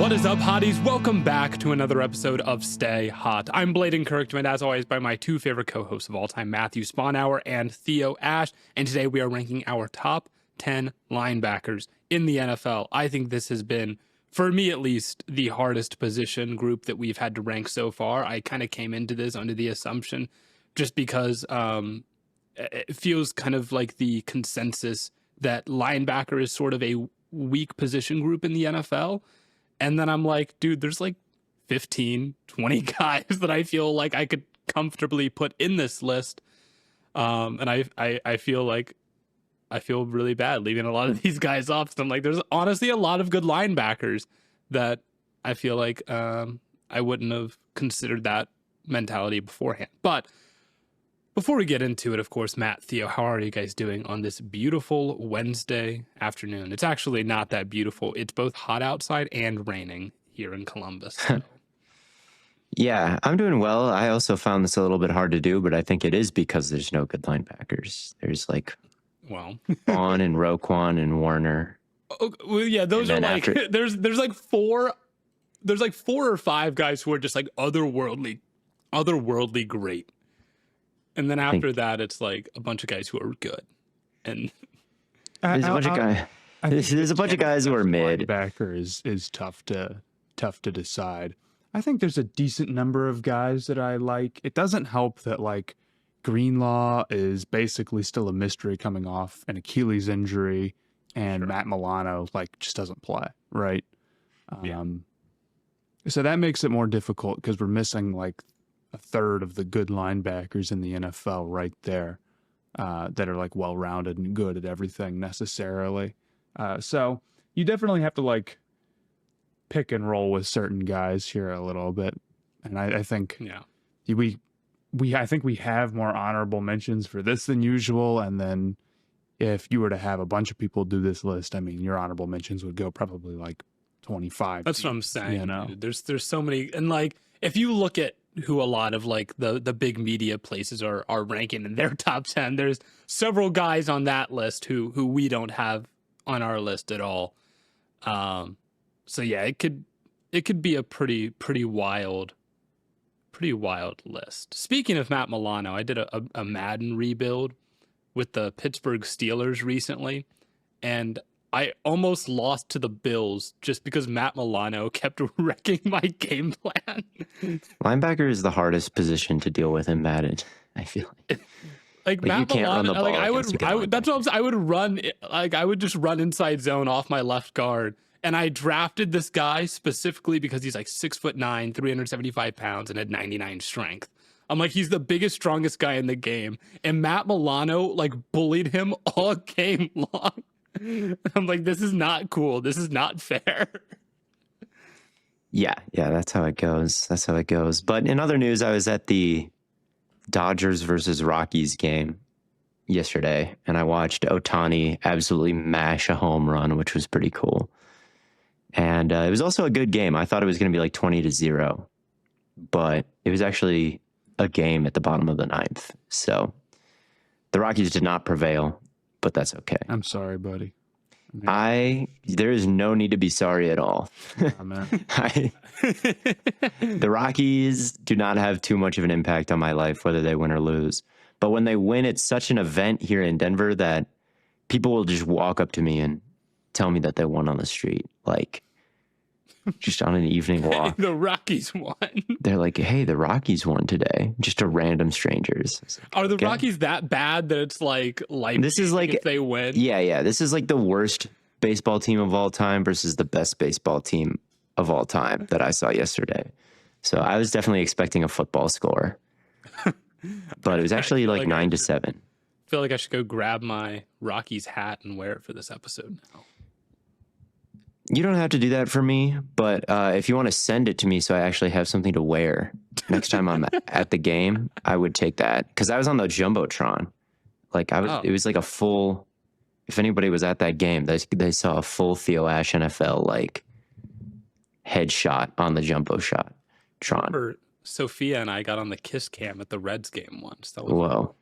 What is up, hotties? Welcome back to another episode of Stay Hot. I'm Blaiden, joined as always by my two favorite co-hosts of all time, Matthew Spawnhour and Theo Ash, and today we are ranking our top 10 linebackers in the NFL. I think this has been, for me at least, the hardest position group that we've had to rank so far. I kind of came into this under the assumption, just because it feels kind of like the consensus that linebacker is sort of a weak position group in the NFL. And then I'm like, dude, there's like 15, 20 guys that I feel like I could comfortably put in this list. And I feel like I feel really bad leaving a lot of these guys off. So I'm like, there's honestly a lot of good linebackers that I feel like I wouldn't have considered that mentality beforehand. But before we get into it, of course, Matt, Theo, how are you guys doing on this beautiful Wednesday afternoon? It's actually not that beautiful. It's both hot outside and raining here in Columbus. So. Yeah, I'm doing well. I also found this a little bit hard to do, but I think it is because there's no good linebackers. There's like Baun and Roquan and Warner. Well, yeah, those are like there's like four or five guys who are just like otherworldly great. And then after that, it's like a bunch of guys who are good. And there's a bunch of guys. There's a bunch of guys who are mid. Linebacker is tough to decide. I think there's a decent number of guys that I like. It doesn't help that like Greenlaw is basically still a mystery coming off an Achilles injury, and Matt Milano like just doesn't play, right? So that makes it more difficult because we're missing like a third of the good linebackers in the NFL right there that are like well-rounded and good at everything necessarily. So you definitely have to like pick and roll with certain guys here a little bit. And I think I think we have more honorable mentions for this than usual. And then if you were to have a bunch of people do this list, I mean, your honorable mentions would go probably like 25. That's what I'm saying. You know, there's so many, and like if you look at who a lot of like the big media places are ranking in their top 10, there's several guys on that list who we don't have on our list at all. So yeah, it could be a pretty wild list. Speaking of Matt Milano, I did a Madden rebuild with the Pittsburgh Steelers recently, and I almost lost to the Bills just because Matt Milano kept wrecking my game plan. Linebacker is the hardest position to deal with in Madden, I feel like Matt you can't Milano, run the ball. Like I would that's what I'm saying. I would just run inside zone off my left guard. And I drafted this guy specifically because he's like 6'9", 375 pounds, and had 99 strength. I'm like, he's the biggest, strongest guy in the game. And Matt Milano like bullied him all game long. I'm like, this is not cool. This is not fair. Yeah, that's how it goes. But in other news, I was at the Dodgers versus Rockies game yesterday, and I watched Ohtani absolutely mash a home run, which was pretty cool. And it was also a good game. I thought it was going to be like 20-0, but it was actually a game at the bottom of the ninth. So the Rockies did not prevail, but that's okay. I'm sorry, buddy. There is no need to be sorry at all. Oh, man. The Rockies do not have too much of an impact on my life, whether they win or lose. But when they win, it's such an event here in Denver that people will just walk up to me and tell me that they won on the street, like just on an evening walk. The Rockies won. They're like, hey, the Rockies won today, just to random strangers. Like, are the Rockies that bad that it's like this is like if they win? Yeah. This is like the worst baseball team of all time versus the best baseball team of all time that I saw yesterday. So I was definitely expecting a football score, but it was actually like 9-7. I feel like I should go grab my Rockies hat and wear it for this episode now. You don't have to do that for me, but if you want to send it to me so I actually have something to wear next time I'm at the game, I would take that. Because I was on the Jumbotron. Like it was like a full, if anybody was at that game, they saw a full Theo Ash NFL like headshot on the Jumbotron. Remember, Sophia and I got on the kiss cam at the Reds game once. That was whoa.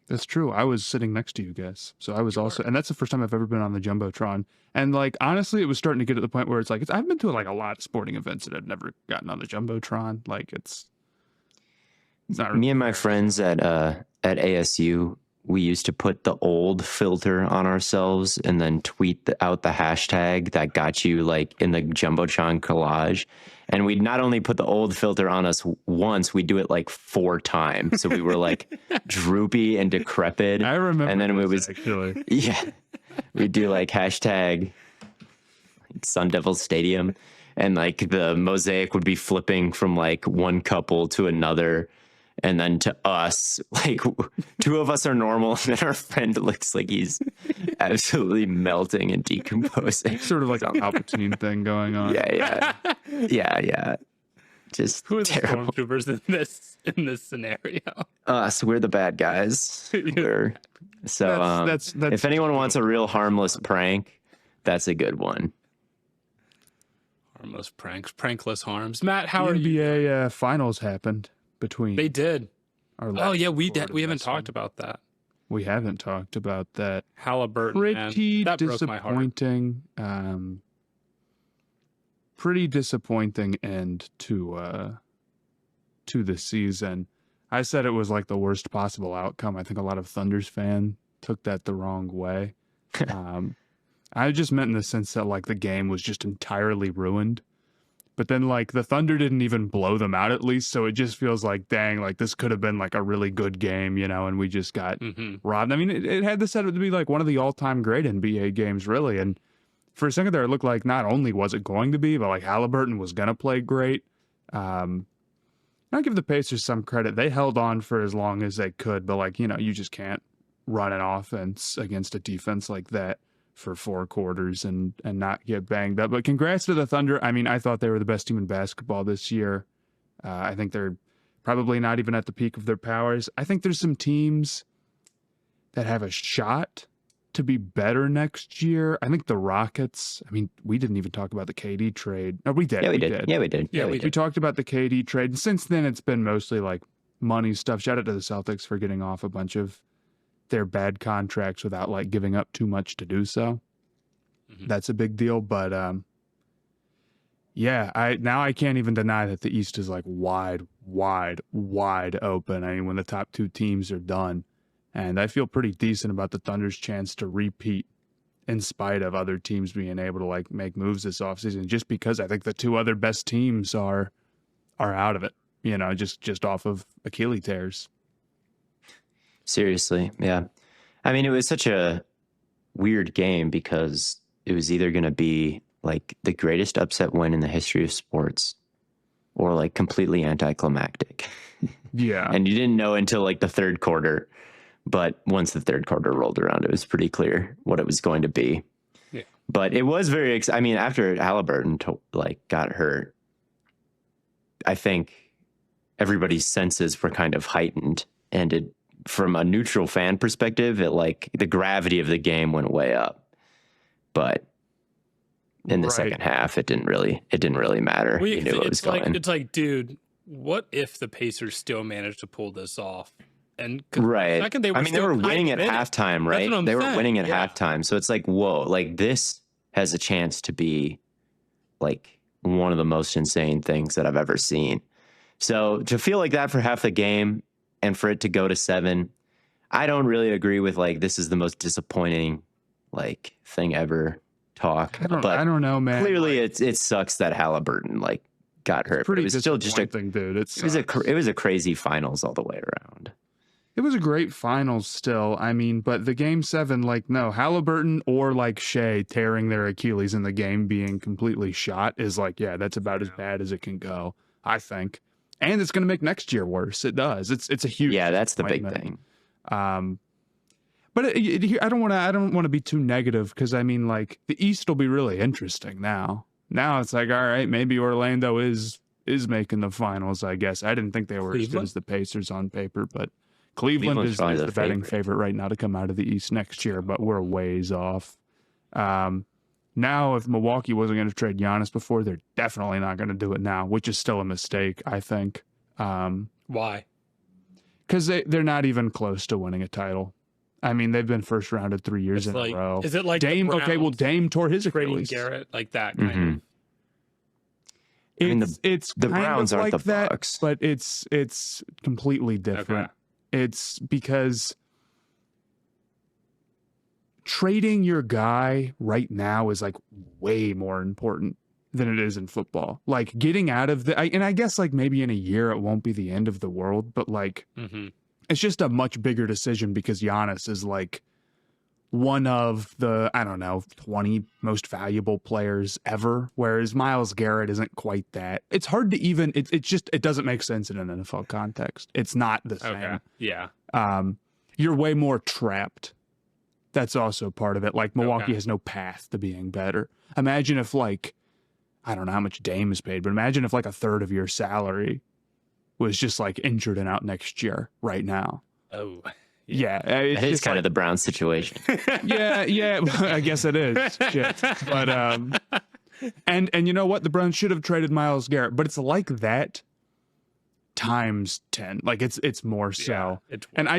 That's true. I was sitting next to you guys. So I was also, and that's the first time I've ever been on the Jumbotron. And like, honestly, it was starting to get to the point where it's like, I've been to like a lot of sporting events that I've never gotten on the Jumbotron. Like it's not really Me and my friends at ASU, we used to put the old filter on ourselves and then tweet out the hashtag that got you like in the Jumbotron collage. And we'd not only put the old filter on us once, we'd do it like 4 times. So we were like droopy and decrepit. I remember. And then we was actually. Yeah, we'd do like hashtag Sun Devil Stadium, and like the mosaic would be flipping from like one couple to another. And then to us, like 2 of us are normal, and then our friend looks like he's absolutely melting and decomposing. Sort of like a Palpatine thing going on. Yeah. Just Who are the terrible. stormtroopers in this scenario? Us, we're the bad guys. That's if anyone wants a real harmless prank, that's a good one. Harmless pranks, prankless harms. Matt, how are you? NBA finals happened between. They did. Our Oh yeah, we recorded haven't this talked one. about that. We haven't talked about that. Halliburton, man, Pretty that broke my heart. disappointing. Pretty disappointing end to the season. I said it was like the worst possible outcome. I think a lot of Thunder's fan took that the wrong way. I just meant in the sense that like the game was just entirely ruined. But then like the Thunder didn't even blow them out at least, so it just feels like dang, like this could have been like a really good game, you know, and we just got robbed. I mean, it had the setup to be like one of the all-time great NBA games, really. And for a second there, it looked like not only was it going to be, but like Halliburton was gonna play great. I'll give the Pacers some credit. They held on for as long as they could, but like, you know, you just can't run an offense against a defense like that for 4 quarters and not get banged up. But congrats to the Thunder. I mean, I thought they were the best team in basketball this year. I think they're probably not even at the peak of their powers. I think there's some teams that have a shot to be better next year. I think the Rockets, I mean, we didn't even talk about the KD trade. No, we did. Yeah, we did. Yeah, we did. Yeah, we We talked about the KD trade. And since then, it's been mostly like money stuff. Shout out to the Celtics for getting off a bunch of their bad contracts without like giving up too much to do so. That's a big deal. But yeah, I can't even deny that the East is like wide open. I mean, when the top 2 teams are done, and I feel pretty decent about the Thunder's chance to repeat in spite of other teams being able to like make moves this offseason, just because I think the 2 other best teams are out of it, you know, just off of Achilles tears. Seriously, yeah. I mean, it was such a weird game because it was either going to be like the greatest upset win in the history of sports or like completely anticlimactic. Yeah. And you didn't know until like the 3rd quarter. But once the 3rd quarter rolled around, it was pretty clear what it was going to be. Yeah. But it was very I mean, after Halliburton got hurt, I think everybody's senses were kind of heightened, and it, from a neutral fan perspective, it like the gravity of the game went way up. But in the second half, it didn't really matter. You knew it was going. It's like, dude, what if the Pacers still managed to pull this off? And right. Second they were winning at halftime, right? They were winning at halftime. So it's like, whoa, like this has a chance to be like one of the most insane things that I've ever seen. So to feel like that for half the game and for it to go to 7, I don't really agree with like this is the most disappointing like thing ever talk. I don't know, man. Clearly it sucks that Halliburton like got hurt. Pretty it was still just thing, dude. It was a crazy finals all the way around. It was a great finals still. I mean, but the game 7, like, no, Halliburton or like Shea tearing their Achilles in the game being completely shot is like, yeah, that's about as bad as it can go, I think. And it's going to make next year worse. It does. It's a huge. Yeah, that's the big thing. But I don't want to be too negative because I mean, like the East will be really interesting now. Now it's like, all right, maybe Orlando is making the finals. I guess I didn't think they were as good as the Pacers on paper, but Cleveland is the betting favorite right now to come out of the East next year. But we're ways off. Now, if Milwaukee wasn't going to trade Giannis before, they're definitely not going to do it now, which is still a mistake, I think. Why? Because they're not even close to winning a title. I mean, they've been first rounded 3 years It's in like, a row. is it like Dame? the Okay, well, Browns Dame tore his trading Achilles. Garrett, like that kind Mhm. of. I mean, It's the kind Browns of aren't like the that, Bucks. but it's completely different. It's because trading your guy right now is like way more important than it is in football. Like getting out of and I guess like maybe in a year it won't be the end of the world, but like it's just a much bigger decision because Giannis is like one of the, I don't know, 20 most valuable players ever, whereas Myles Garrett isn't quite that. It's hard to even, it doesn't make sense in an NFL context. It's not the same. Okay. Yeah. You're way more trapped. That's also part of it. Like Milwaukee Okay. has no path to being better. Imagine if like, I don't know how much Dame is paid, but imagine if like a third of your salary was just like injured and out next year right now. Oh. Yeah. That is kind of the Browns situation. Yeah, I guess it is. Shit. But and you know what? The Browns should have traded Myles Garrett, but it's like that times 10. Like it's more so. Yeah, it's and worse.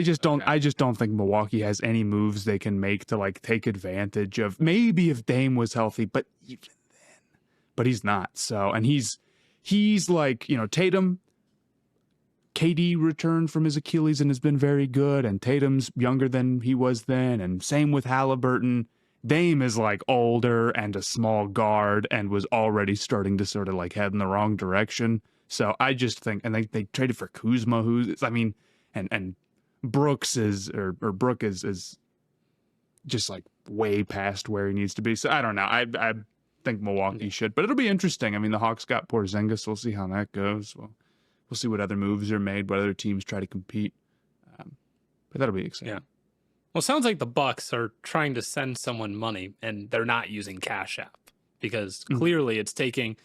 I just don't think Milwaukee has any moves they can make to like take advantage of maybe if Dame was healthy, but even then. But he's not. So, and he's like, you know, Tatum, KD returned from his Achilles and has been very good, and Tatum's younger than he was then, and same with Halliburton. Dame is like older and a small guard and was already starting to sort of like head in the wrong direction. So I just think, and they traded for Kuzma, who's, I mean, and Brooks Brook is just like way past where he needs to be. So I don't know. I think Milwaukee should, but it'll be interesting. I mean, the Hawks got Porzingis. We'll see how that goes. We'll see what other moves are made, what other teams try to compete. But that'll be exciting. Yeah. Well, it sounds like the Bucks are trying to send someone money, and they're not using Cash App because clearly it's taking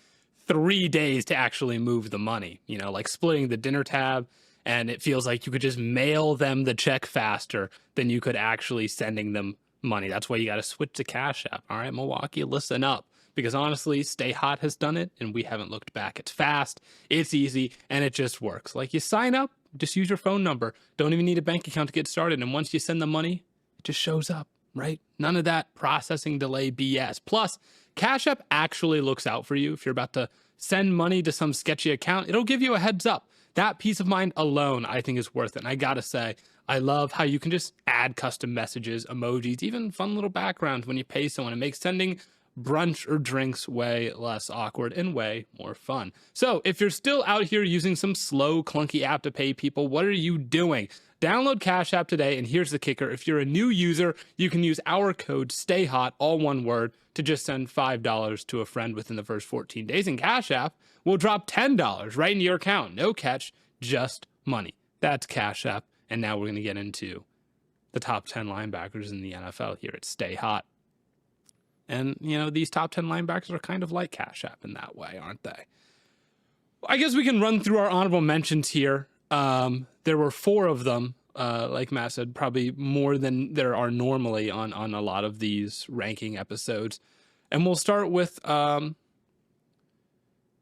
3 days to actually move the money. You know, like splitting the dinner tab, and it feels like you could just mail them the check faster than you could actually sending them money. That's why you got to switch to Cash App. All right, Milwaukee, listen up. Because honestly, Stay Hot has done it, and we haven't looked back. It's fast, it's easy, and it just works. Like you sign up, just use your phone number. Don't even need a bank account to get started. And once you send the money, it just shows up, right? None of that processing delay BS. Plus, Cash App actually looks out for you. If you're about to send money to some sketchy account, it'll give you a heads up. That peace of mind alone, I think, is worth it. And I gotta say, I love how you can just add custom messages, emojis, even fun little backgrounds when you pay someone. It makes sending brunch or drinks way less awkward and way more fun. So if you're still out here using some slow, clunky app to pay people, what are you doing? Download Cash App today, and here's the kicker. If you're a new user, you can use our code STAYHOT, all one word, to just send $5 to a friend within the first 14 days, and Cash App will drop $10 right into your account. No catch, just money. That's Cash App, and now we're going to get into the top 10 linebackers in the NFL here at Stay Hot. And, you know, these top 10 linebackers are kind of like Cash App in that way, aren't they? I guess we can run through our honorable mentions here. There were 4 of them, like Matt said, probably more than there are normally on a lot of these ranking episodes. And we'll start with, I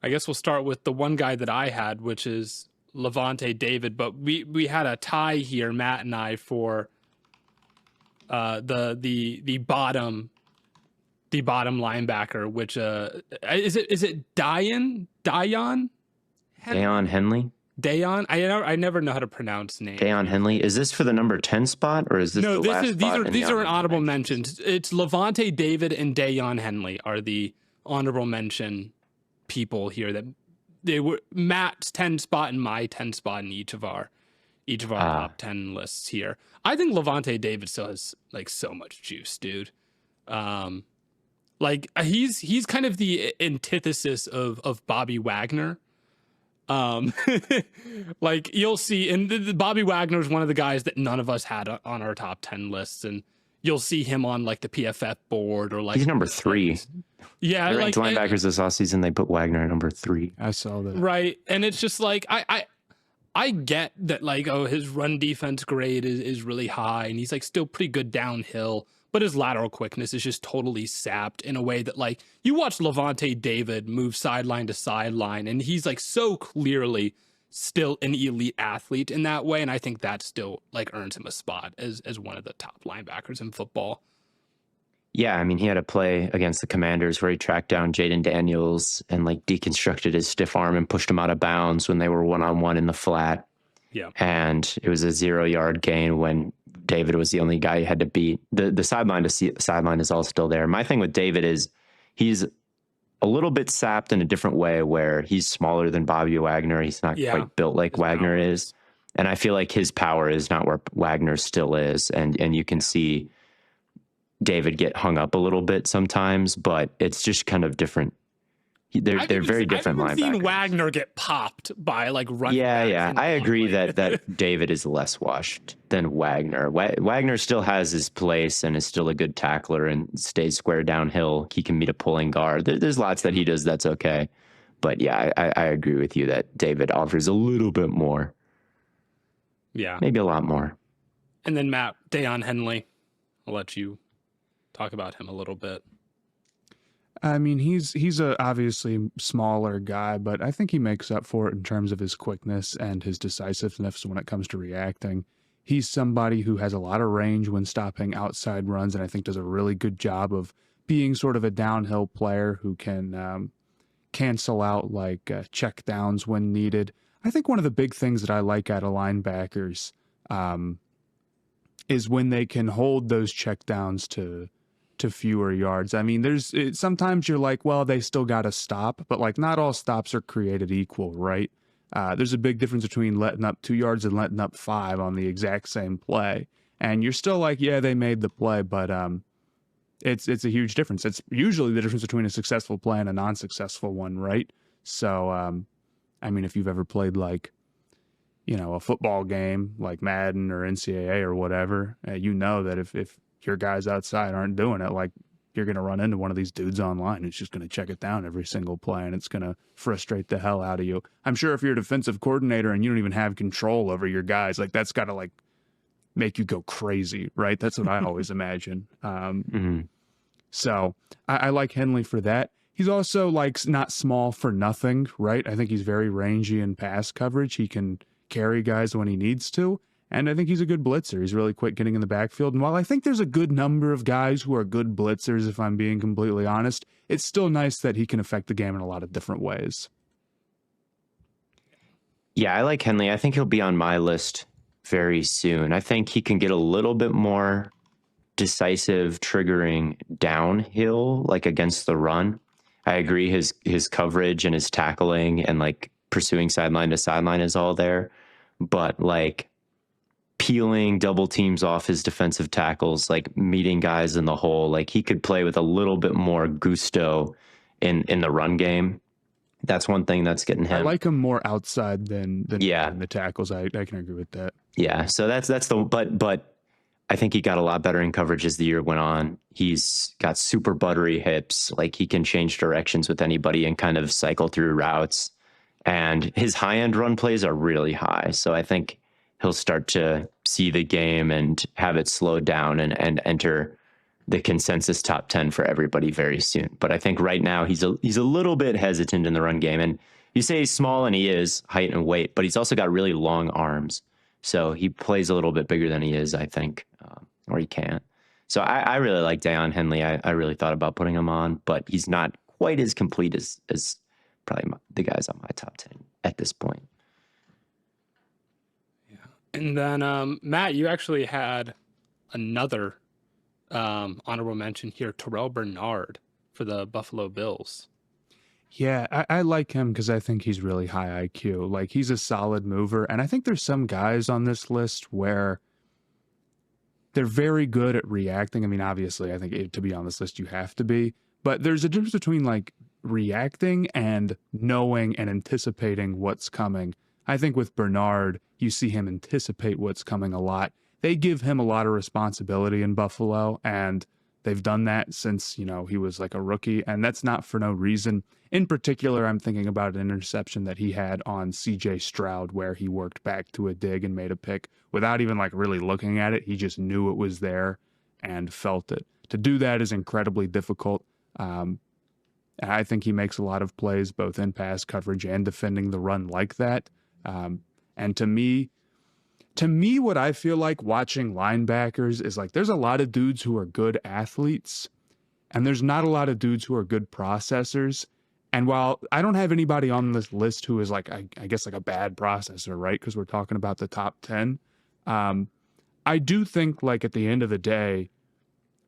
guess we'll start with the one guy that I had, which is Lavonte David. But we had a tie here, Matt and I, for the bottom linebacker, which is it Dayan Henley? Dayon? I never know how to pronounce names. Dayon Henley. Is this for the number 10 spot, or is this the last spot? These are an honorable mentions. It's Lavonte David and Dayon Henley are the honorable mention people here. That they were Matt's 10 spot and my 10 spot in each of our top 10 lists here. I think Lavonte David still has like so much juice, dude. Like he's kind of the antithesis of Bobby Wagner. Like you'll see, and the Bobby Wagner is one of the guys that none of us had on our top 10 lists, and you'll see him on like the PFF board or like he's number 3. Yeah, they ranked linebackers this offseason. They put Wagner at number 3. I saw that. Right, and it's just like I get that, like, oh, his run defense grade is really high, and he's like still pretty good downhill, but his lateral quickness is just totally sapped in a way that, like, you watch Lavonte David move sideline to sideline, and he's like so clearly still an elite athlete in that way. And I think that still like earns him a spot as one of the top linebackers in football. Yeah, I mean, he had a play against the Commanders where he tracked down Jaden Daniels and like deconstructed his stiff arm and pushed him out of bounds when they were one-on-one in the flat. Yeah. And it was a 0-yard gain when David was the only guy he had to beat. The sideline to sideline is all still there. My thing with David is he's a little bit sapped in a different way where he's smaller than Bobby Wagner. He's not quite built like Wagner is. And I feel like his power is not where Wagner still is. And you can see David get hung up a little bit sometimes, but it's just kind of different. They're very different linebackers. I've seen Wagner get popped by like running. Yeah. I agree that David is less washed than Wagner. Wagner still has his place and is still a good tackler and stays square downhill. He can meet a pulling guard. There's lots that he does that's okay. But yeah, I agree with you that David offers a little bit more. Yeah. Maybe a lot more. And then Matt, Deion Henley. I'll let you talk about him a little bit. I mean, he's a obviously smaller guy, but I think he makes up for it in terms of his quickness and his decisiveness when it comes to reacting. He's somebody who has a lot of range when stopping outside runs, and I think does a really good job of being sort of a downhill player who can cancel out like check downs when needed. I think one of the big things that I like out of linebackers is when they can hold those check downs to fewer yards. I mean, sometimes you're like, well, they still got to stop, but like not all stops are created equal, right? There's a big difference between letting up 2 yards and letting up 5 on the exact same play. And you're still like, yeah, they made the play, but it's a huge difference. It's usually the difference between a successful play and a non-successful one, right? So, I mean, if you've ever played like, a football game like Madden or NCAA or whatever, you know that if your guys outside aren't doing it, like you're going to run into one of these dudes online who's just going to check it down every single play, and it's going to frustrate the hell out of you. I'm sure if you're a defensive coordinator and you don't even have control over your guys, like that's got to like make you go crazy, right? That's what I always imagine. So I like Henley for that. He's also like not small for nothing, right? I think he's very rangy in pass coverage. He can carry guys when he needs to. And I think he's a good blitzer. He's really quick getting in the backfield. And while I think there's a good number of guys who are good blitzers, if I'm being completely honest, it's still nice that he can affect the game in a lot of different ways. Yeah, I like Henley. I think he'll be on my list very soon. I think he can get a little bit more decisive, triggering downhill, like against the run. I agree his coverage and his tackling and like pursuing sideline to sideline is all there. But like peeling double teams off his defensive tackles, like meeting guys in the hole, like he could play with a little bit more gusto in the run game. That's one thing that's getting him. I like him more outside than the tackles. I can agree with that. Yeah, so that's but I think he got a lot better in coverage as the year went on. He's got super buttery hips, like he can change directions with anybody and kind of cycle through routes. And his high end run plays are really high, so I think he'll start to see the game and have it slowed down and enter the consensus top 10 for everybody very soon. But I think right now he's a little bit hesitant in the run game. And you say he's small, and he is, height and weight, but he's also got really long arms. So he plays a little bit bigger than he is, I think, or he can't. So I really like Deion Henley. I really thought about putting him on, but he's not quite as complete as probably the guys on my top 10 at this point. And then, Matt, you actually had another honorable mention here, Terrell Bernard for the Buffalo Bills. Yeah, I like him because I think he's really high IQ. Like, he's a solid mover. And I think there's some guys on this list where they're very good at reacting. I mean, obviously, I think to be on this list, you have to be. But there's a difference between, like, reacting and knowing and anticipating what's coming. I think with Bernard, you see him anticipate what's coming a lot. They give him a lot of responsibility in Buffalo, and they've done that since, he was like a rookie, and that's not for no reason. In particular, I'm thinking about an interception that he had on CJ Stroud where he worked back to a dig and made a pick without even like really looking at it. He just knew it was there and felt it. To do that is incredibly difficult. And I think he makes a lot of plays both in pass coverage and defending the run like that. And to me, what I feel like watching linebackers is like there's a lot of dudes who are good athletes, and there's not a lot of dudes who are good processors. And while I don't have anybody on this list who is like, I guess like a bad processor, right? Because we're talking about the top 10. I do think like at the end of the day,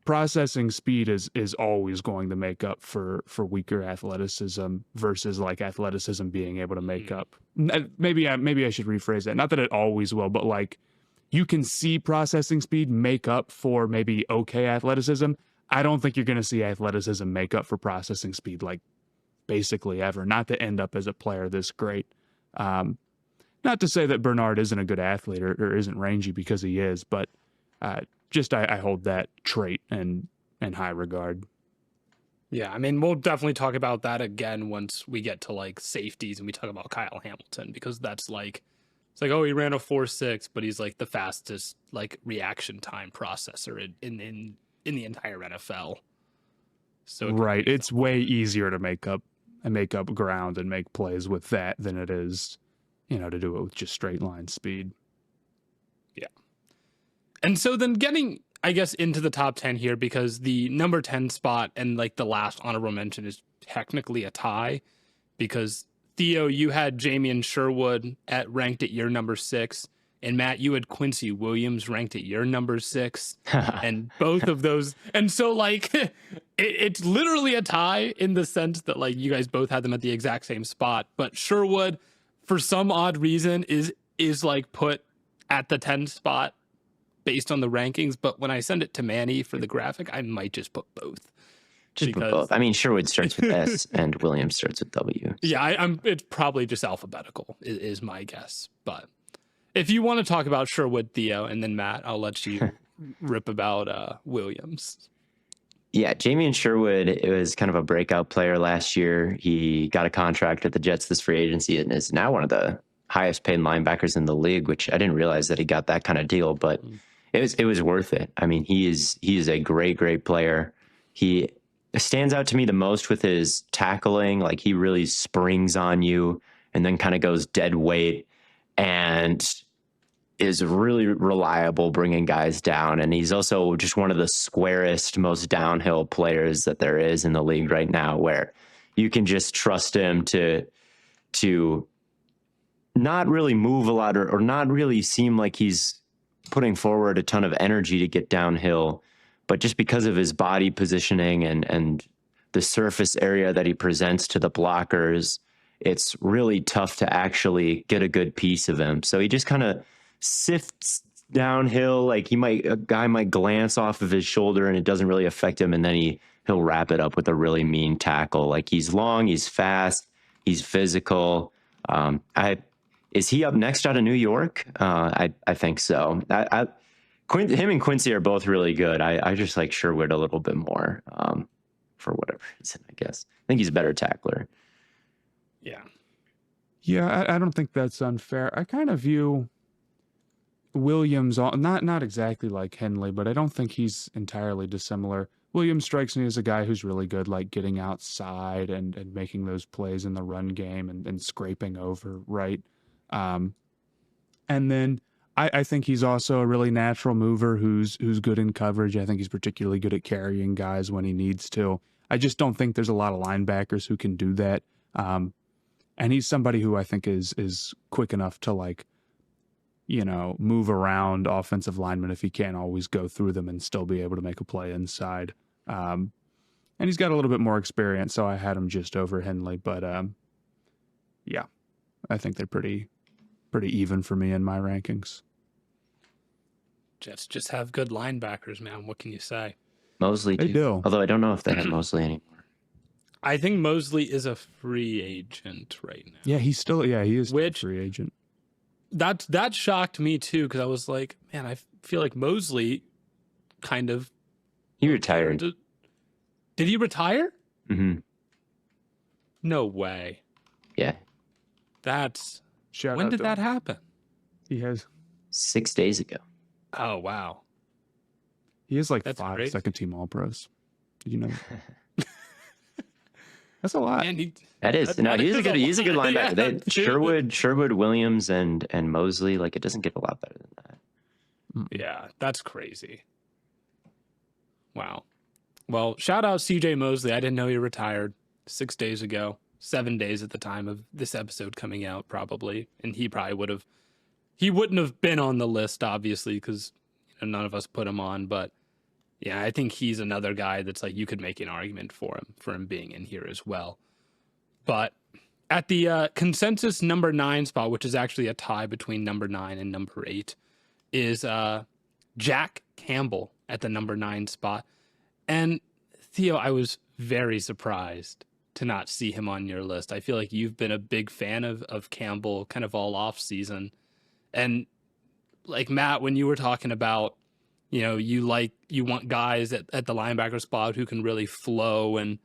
processing speed is always going to make up for weaker athleticism versus like athleticism being able to make up. Maybe I should rephrase that. Not that it always will, but like you can see processing speed make up for maybe okay athleticism. I don't think you're going to see athleticism make up for processing speed like basically ever. Not to end up as a player this great. Not to say that Bernard isn't a good athlete or isn't rangy, because he is, but just I hold that trait in high regard. Yeah, I mean, we'll definitely talk about that again once we get to like safeties and we talk about Kyle Hamilton, because that's like, it's like, oh, he ran a 4.6, but he's like the fastest like reaction time processor in the entire NFL. So right, it's way easier to make up ground and make plays with that than it is, to do it with just straight line speed. Yeah. And so then getting, I guess, into the top 10 here, because the number 10 spot and like the last honorable mention is technically a tie, because Theo, you had Jamian Sherwood ranked at your number 6, and Matt, you had Quincy Williams ranked at your number 6, and both of those. And so like it's literally a tie in the sense that like you guys both had them at the exact same spot, but Sherwood, for some odd reason, is like put at the 10 spot based on the rankings. But when I send it to Manny for the graphic, I might just put both. Put both. I mean, Sherwood starts with S and Williams starts with W. So. Yeah, it's probably just alphabetical is my guess. But if you want to talk about Sherwood, Theo, and then Matt, I'll let you rip about Williams. Yeah, Jamian Sherwood was kind of a breakout player last year. He got a contract with the Jets this free agency and is now one of the highest paid linebackers in the league, which I didn't realize that he got that kind of deal, but it was worth it. I mean, he is a great player. He stands out to me the most with his tackling. Like he really springs on you and then kind of goes dead weight and is really reliable bringing guys down. And he's also just one of the squarest, most downhill players that there is in the league right now, where you can just trust him to not really move a lot or not really seem like he's putting forward a ton of energy to get downhill. But just because of his body positioning and the surface area that he presents to the blockers, it's really tough to actually get a good piece of him. So he just kind of sifts downhill. Like a guy might glance off of his shoulder and it doesn't really affect him. And then he'll wrap it up with a really mean tackle. Like he's long, he's fast, he's physical. Is he up next out of New York? I think so. Him and Quincy are both really good. I just like Sherwood a little bit more for whatever reason, I guess. I think he's a better tackler. Yeah. Yeah, I don't think that's unfair. I kind of view Williams, not exactly like Henley, but I don't think he's entirely dissimilar. Williams strikes me as a guy who's really good, like getting outside and making those plays in the run game and scraping over, right? And then I think he's also a really natural mover who's good in coverage. I think he's particularly good at carrying guys when he needs to. I just don't think there's a lot of linebackers who can do that. And he's somebody who I think is quick enough to like, move around offensive linemen if he can't always go through them and still be able to make a play inside. And he's got a little bit more experience, so I had him just over Henley. But yeah, I think they're pretty even for me in my rankings. Jets just have good linebackers, man. What can you say? Mosley too. They do. Although I don't know if they have Mosley anymore. I think Mosley is a free agent right now. Yeah, he is still a free agent. That shocked me too, because I was like, man, I feel like Mosley kind of... He retired. Did he retire? Mm-hmm. No way. Yeah. When did that happen? He has 6 days ago. Oh, wow. He has like That's 5 crazy. second team All-Pros. Did you know that? That's a lot. And That is. No, he's a good linebacker. Yeah, Sherwood, Williams, and Mosley. Like, it doesn't get a lot better than that. Yeah, that's crazy. Wow. Well, shout out CJ Mosley. I didn't know he retired 6 days ago, 7 days at the time of this episode coming out, probably. And he probably wouldn't have been on the list, obviously, because none of us put him on. But yeah, I think he's another guy that's like, you could make an argument for him being in here as well. But at the consensus number 9 spot, which is actually a tie between number 9 and number 8, is Jack Campbell at the number 9 spot. And Theo, I was very surprised to not see him on your list. I feel like you've been a big fan of Campbell kind of all off season. And like Matt, when you were talking about, you want guys at the linebacker spot who can really flow and,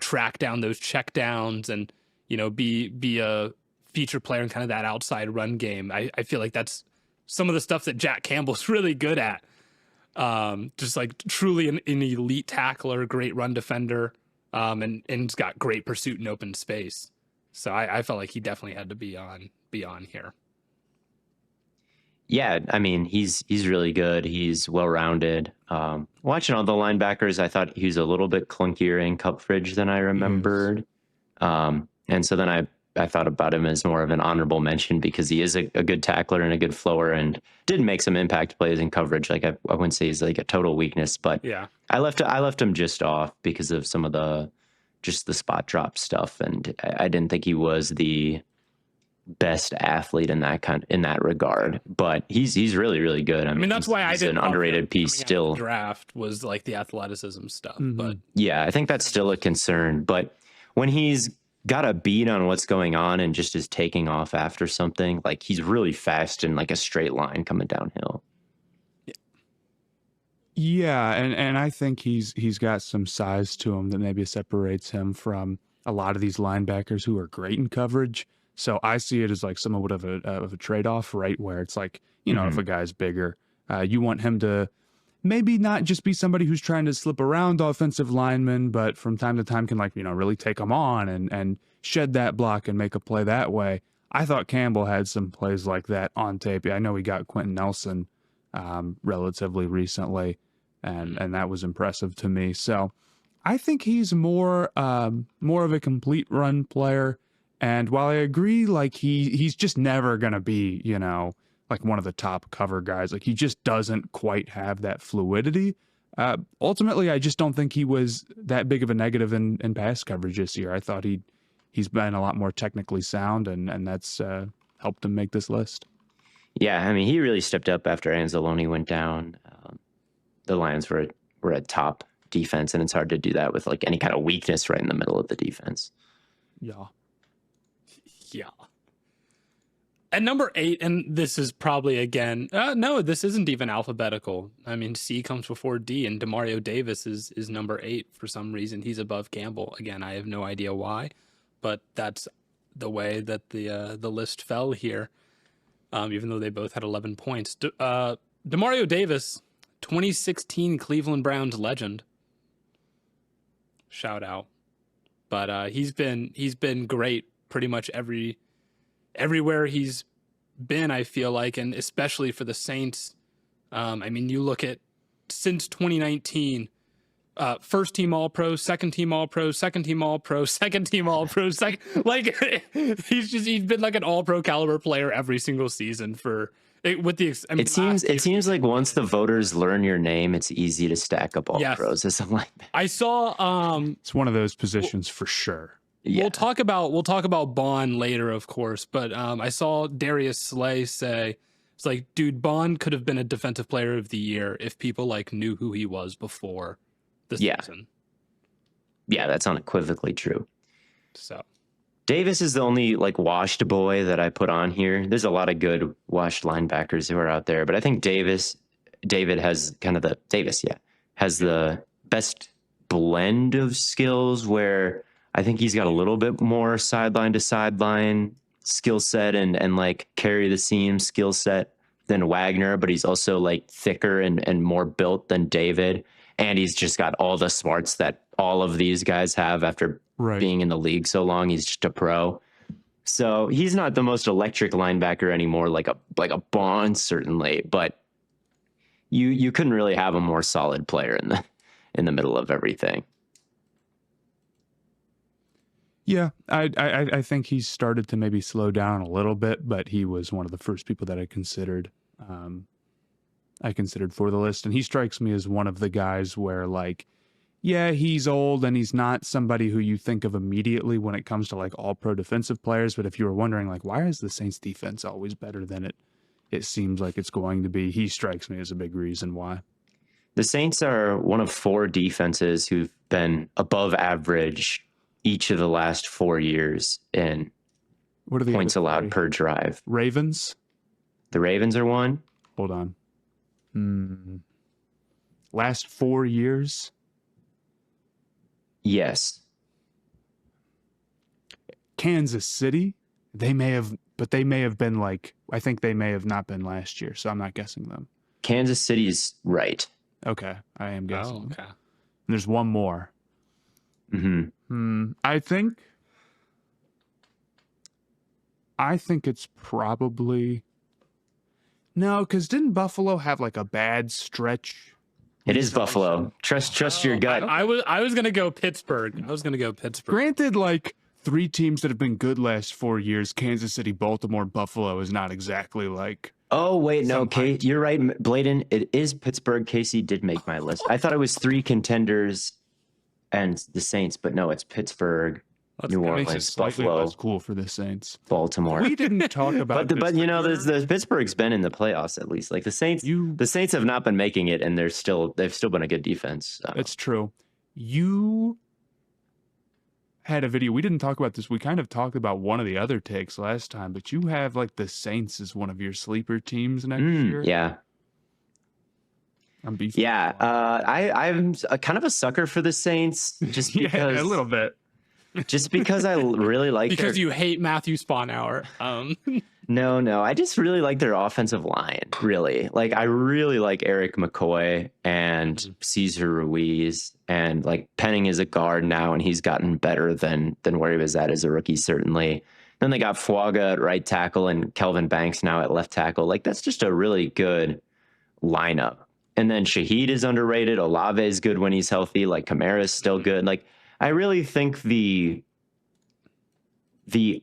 track down those check downs and, be a feature player in kind of that outside run game. I feel like that's some of the stuff that Jack Campbell's really good at. Just like truly an elite tackler, great run defender, and he's got great pursuit in open space. So I felt like he definitely had to be on here. Yeah, I mean, he's really good. He's well-rounded. Watching all the linebackers, I thought he was a little bit clunkier in coverage than I remembered. And so then I thought about him as more of an honorable mention because he is a good tackler and a good flower and did make some impact plays in coverage. Like I wouldn't say he's like a total weakness, but yeah, I left him just off because of some of the spot drop stuff, and I didn't think he was the best athlete in that regard. But he's really, really good. I mean that's why he's an underrated piece still. Draft was like the athleticism stuff, but yeah, I think that's still a concern. But when he's got a beat on what's going on and just is taking off after something, like he's really fast in like a straight line coming downhill. Yeah, and I think he's got some size to him that maybe separates him from a lot of these linebackers who are great in coverage. So I see it as like somewhat of a trade-off, right? Where it's like, if a guy's bigger, you want him to maybe not just be somebody who's trying to slip around offensive linemen, but from time to time can really take them on and shed that block and make a play that way. I thought Campbell had some plays like that on tape. I know he got Quentin Nelson relatively recently, and that was impressive to me. So I think he's more of a complete run player. And while I agree, like he's just never going to be, like one of the top cover guys. Like he just doesn't quite have that fluidity. Ultimately, I just don't think he was that big of a negative in pass coverage this year. I thought he's been a lot more technically sound, and that's helped him make this list. Yeah, I mean, he really stepped up after Anzalone went down. The Lions were a top defense, and it's hard to do that with like any kind of weakness right in the middle of the defense. Yeah. At number 8, and this is probably again, no, this isn't even alphabetical. I mean, C comes before D, and Demario Davis is number 8 for some reason. He's above Campbell. Again, I have no idea why, but that's the way that the list fell here. Even though they both had 11 points. Demario Davis, 2016 Cleveland Browns legend. Shout out. But he's been great pretty much everywhere he's been, I feel like, and especially for the Saints. I mean, you look at since 2019, first team All-Pro, second team All-Pro, second team All-Pro, second team All-Pro, like he's been like an All-Pro caliber player every single season it seems like once the voters learn your name, it's easy to stack up All-Pros or something like that. I saw it's one of those positions for sure. Yeah. We'll talk about Baun later, of course, but I saw Darius Slay say, it's like, dude, Baun could have been a defensive player of the year if people like knew who he was before the season. Yeah, that's unequivocally true. So Davis is the only like washed boy that I put on here. There's a lot of good washed linebackers who are out there, but I think David has has the best blend of skills where I think he's got a little bit more sideline to sideline skill set and like carry the seam skill set than Wagner, but he's also like thicker and more built than David. And he's just got all the smarts that all of these guys have after Right. being in the league so long. He's just a pro. So he's not the most electric linebacker anymore, like a Baun, certainly, but you couldn't really have a more solid player in the middle of everything. Yeah, I think he's started to maybe slow down a little bit, but he was one of the first people that I considered for the list, and he strikes me as one of the guys where, like, yeah, he's old and he's not somebody who you think of immediately when it comes to like all pro defensive players. But if you were wondering, like, why is the Saints defense always better than it seems like it's going to be, he strikes me as a big reason why. The Saints are one of 4 defenses who've been above average each of the last 4 years in What are the points other allowed 3? per drive. Ravens? The Ravens are one. Hold on. Last 4 years? Yes. Kansas City? They may have been like, I think they may have not been last year, so I'm not guessing them. Kansas City's right. Okay, I am guessing. Oh, okay. And there's one more. Mm-hmm. I think it's probably no, because didn't Buffalo have like a bad stretch? It is Buffalo. Trust your gut. I was gonna go Pittsburgh. Granted, like 3 teams that have been good last 4 years, Kansas City, Baltimore, Buffalo, is not exactly like. Oh, wait, no, Kate, you're right, Blaiden. It is Pittsburgh. Casey did make my list. I thought it was 3 contenders and the Saints, but no, it's Pittsburgh, New Makes it Orleans, slightly Buffalo, less cool for the Saints. Baltimore. We didn't talk about but you know, the Pittsburgh's been in the playoffs at least. Like the Saints have not been making it, and they've still been a good defense. So. It's true. You had a video. We didn't talk about this. We kind of talked about one of the other takes last time, but you have like the Saints as one of your sleeper teams next year. Yeah. I'm beefing. Yeah. I'm kind of a sucker for the Saints just because a little bit. Just because I really like because you hate Matthew Spawnhour. No. I just really like their offensive line, really. Like, I really like Eric McCoy and Cesar Ruiz. And, like, Penning is a guard now, and he's gotten better than where he was at as a rookie, certainly. Then they got Fuaga at right tackle and Kelvin Banks now at left tackle. Like, that's just a really good lineup. And then Shaheed is underrated. Olave is good when he's healthy. Like, Kamara is still good. Like, I really think the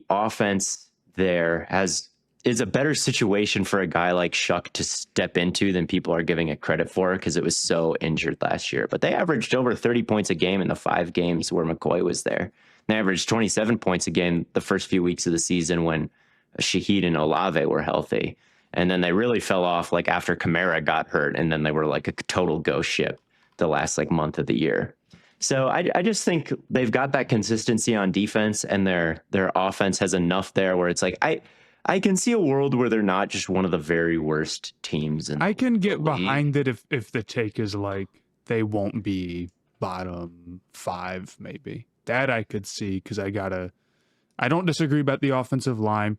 offense there is a better situation for a guy like Shuck to step into than people are giving it credit for because it was so injured last year. But they averaged over 30 points a game in the 5 games where McCoy was there. They averaged 27 points a game the first few weeks of the season when Shaheed and Olave were healthy. And then they really fell off like after Kamara got hurt, and then they were like a total ghost ship the last like month of the year. So I just think they've got that consistency on defense, and their offense has enough there where it's like I can see a world where they're not just one of the very worst teams. I can get behind it if the take is like they won't be bottom 5, maybe. That I could see because I don't disagree about the offensive line.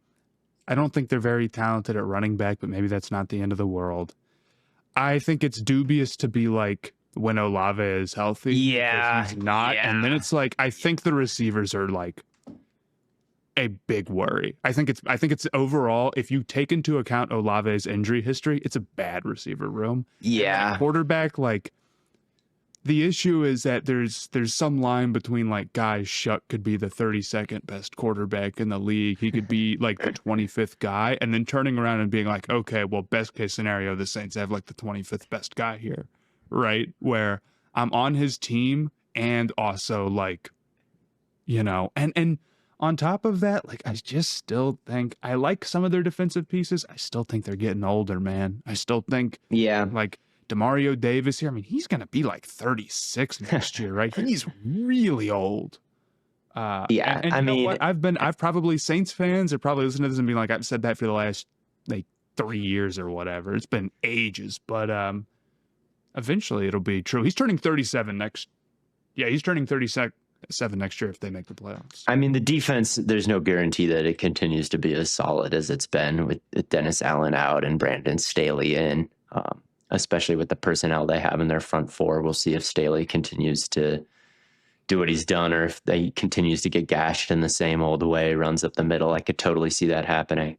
I don't think they're very talented at running back, but maybe that's not the end of the world. I think it's dubious to be like when Olave is healthy. Yeah. He's not. Yeah. And then it's like, I think the receivers are like a big worry. I think it's overall, if you take into account Olave's injury history, it's a bad receiver room. Yeah. Quarterback, like, the issue is that there's some line between like, guys, Shuck could be the 32nd best quarterback in the league. He could be like the 25th guy, and then turning around and being like, okay, well, best case scenario, the Saints have like the 25th best guy here, right? Where I'm on his team and also like, you know, and on top of that, like, I just still think I like some of their defensive pieces. I still think they're getting older, man. I still think, like, Demario Davis here. I mean, he's going to be like 36 next year, right? He's really old. And I mean, what? I've probably Saints fans are probably listening to this and being like, I've said that for the last like 3 years or whatever. It's been ages, but eventually it'll be true. He's turning 37 next. Yeah, he's turning 37 next year if they make the playoffs. I mean, the defense, there's no guarantee that it continues to be as solid as it's been with Dennis Allen out and Brandon Staley in. Especially with the personnel they have in their front 4. We'll see if Staley continues to do what he's done, or if he continues to get gashed in the same old way, runs up the middle. I could totally see that happening.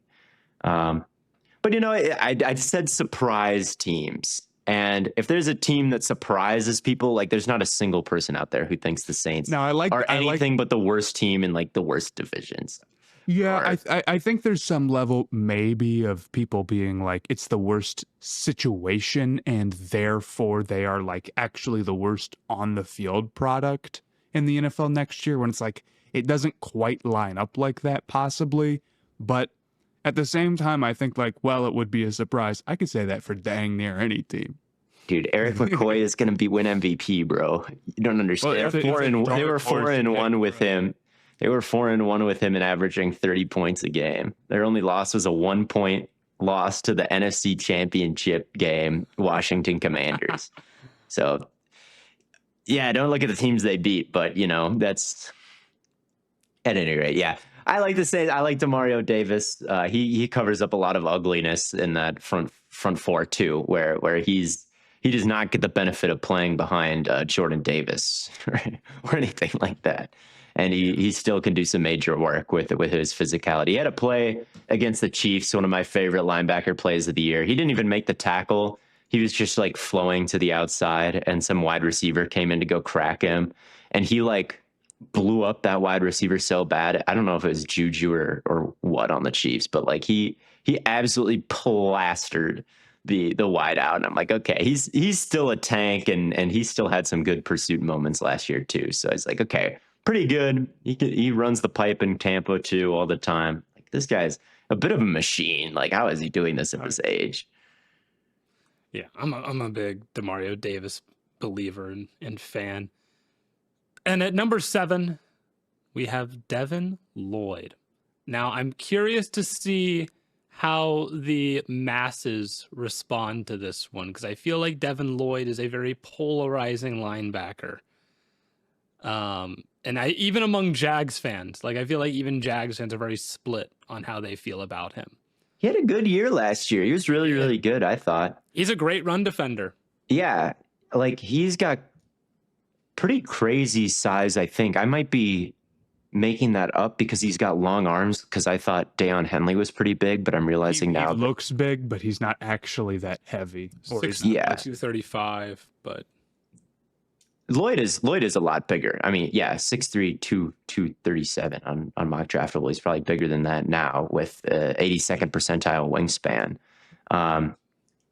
But, you know, I said surprise teams. And if there's a team that surprises people, like there's not a single person out there who thinks the Saints are anything but the worst team in like the worst divisions. Yeah, I think there's some level maybe of people being like, it's the worst situation and therefore they are like actually the worst on the field product in the NFL next year, when it's like, it doesn't quite line up like that possibly. But at the same time, I think like, well, it would be a surprise. I could say that for dang near any team. Dude, Eric McCoy is going to win MVP, bro. You don't understand. Well, they were 4-1 with him. They were 4-1 with him and averaging 30 points a game. Their only loss was a 1-point loss to the NFC Championship game, Washington Commanders. So, yeah, don't look at the teams they beat, but, you know, that's at any rate. Yeah, I like to say I like Demario Davis. He covers up a lot of ugliness in that front four, too, where he does not get the benefit of playing behind Jordan Davis or anything like that. And he still can do some major work with his physicality. He had a play against the Chiefs, one of my favorite linebacker plays of the year. He didn't even make the tackle. He was just like flowing to the outside, and some wide receiver came in to go crack him. And he like blew up that wide receiver so bad. I don't know if it was Juju or what on the Chiefs, but like he absolutely plastered the wide out. And I'm like, okay, he's still a tank, and he still had some good pursuit moments last year too. So it's like, okay, pretty good. He runs the pipe in Tampa too all the time. Like, this guy's a bit of a machine. Like, how is he doing this at this age? Yeah, I'm a big Demario Davis believer and fan. And at number 7, we have Devin Lloyd. Now, I'm curious to see how the masses respond to this one, because I feel like Devin Lloyd is a very polarizing linebacker. And even among Jags fans, like I feel like even Jags fans are very split on how they feel about him. He had a good year last year. He was really, really good, I thought. He's a great run defender. Yeah, like he's got pretty crazy size, I think. I might be making that up because he's got long arms, because I thought Deion Henley was pretty big, but I'm realizing now he looks big, but he's not actually that heavy. Or 235, but Lloyd is a lot bigger. I mean, yeah, 6'3", 237 on mock draftable. He's probably bigger than that now with 82nd percentile wingspan.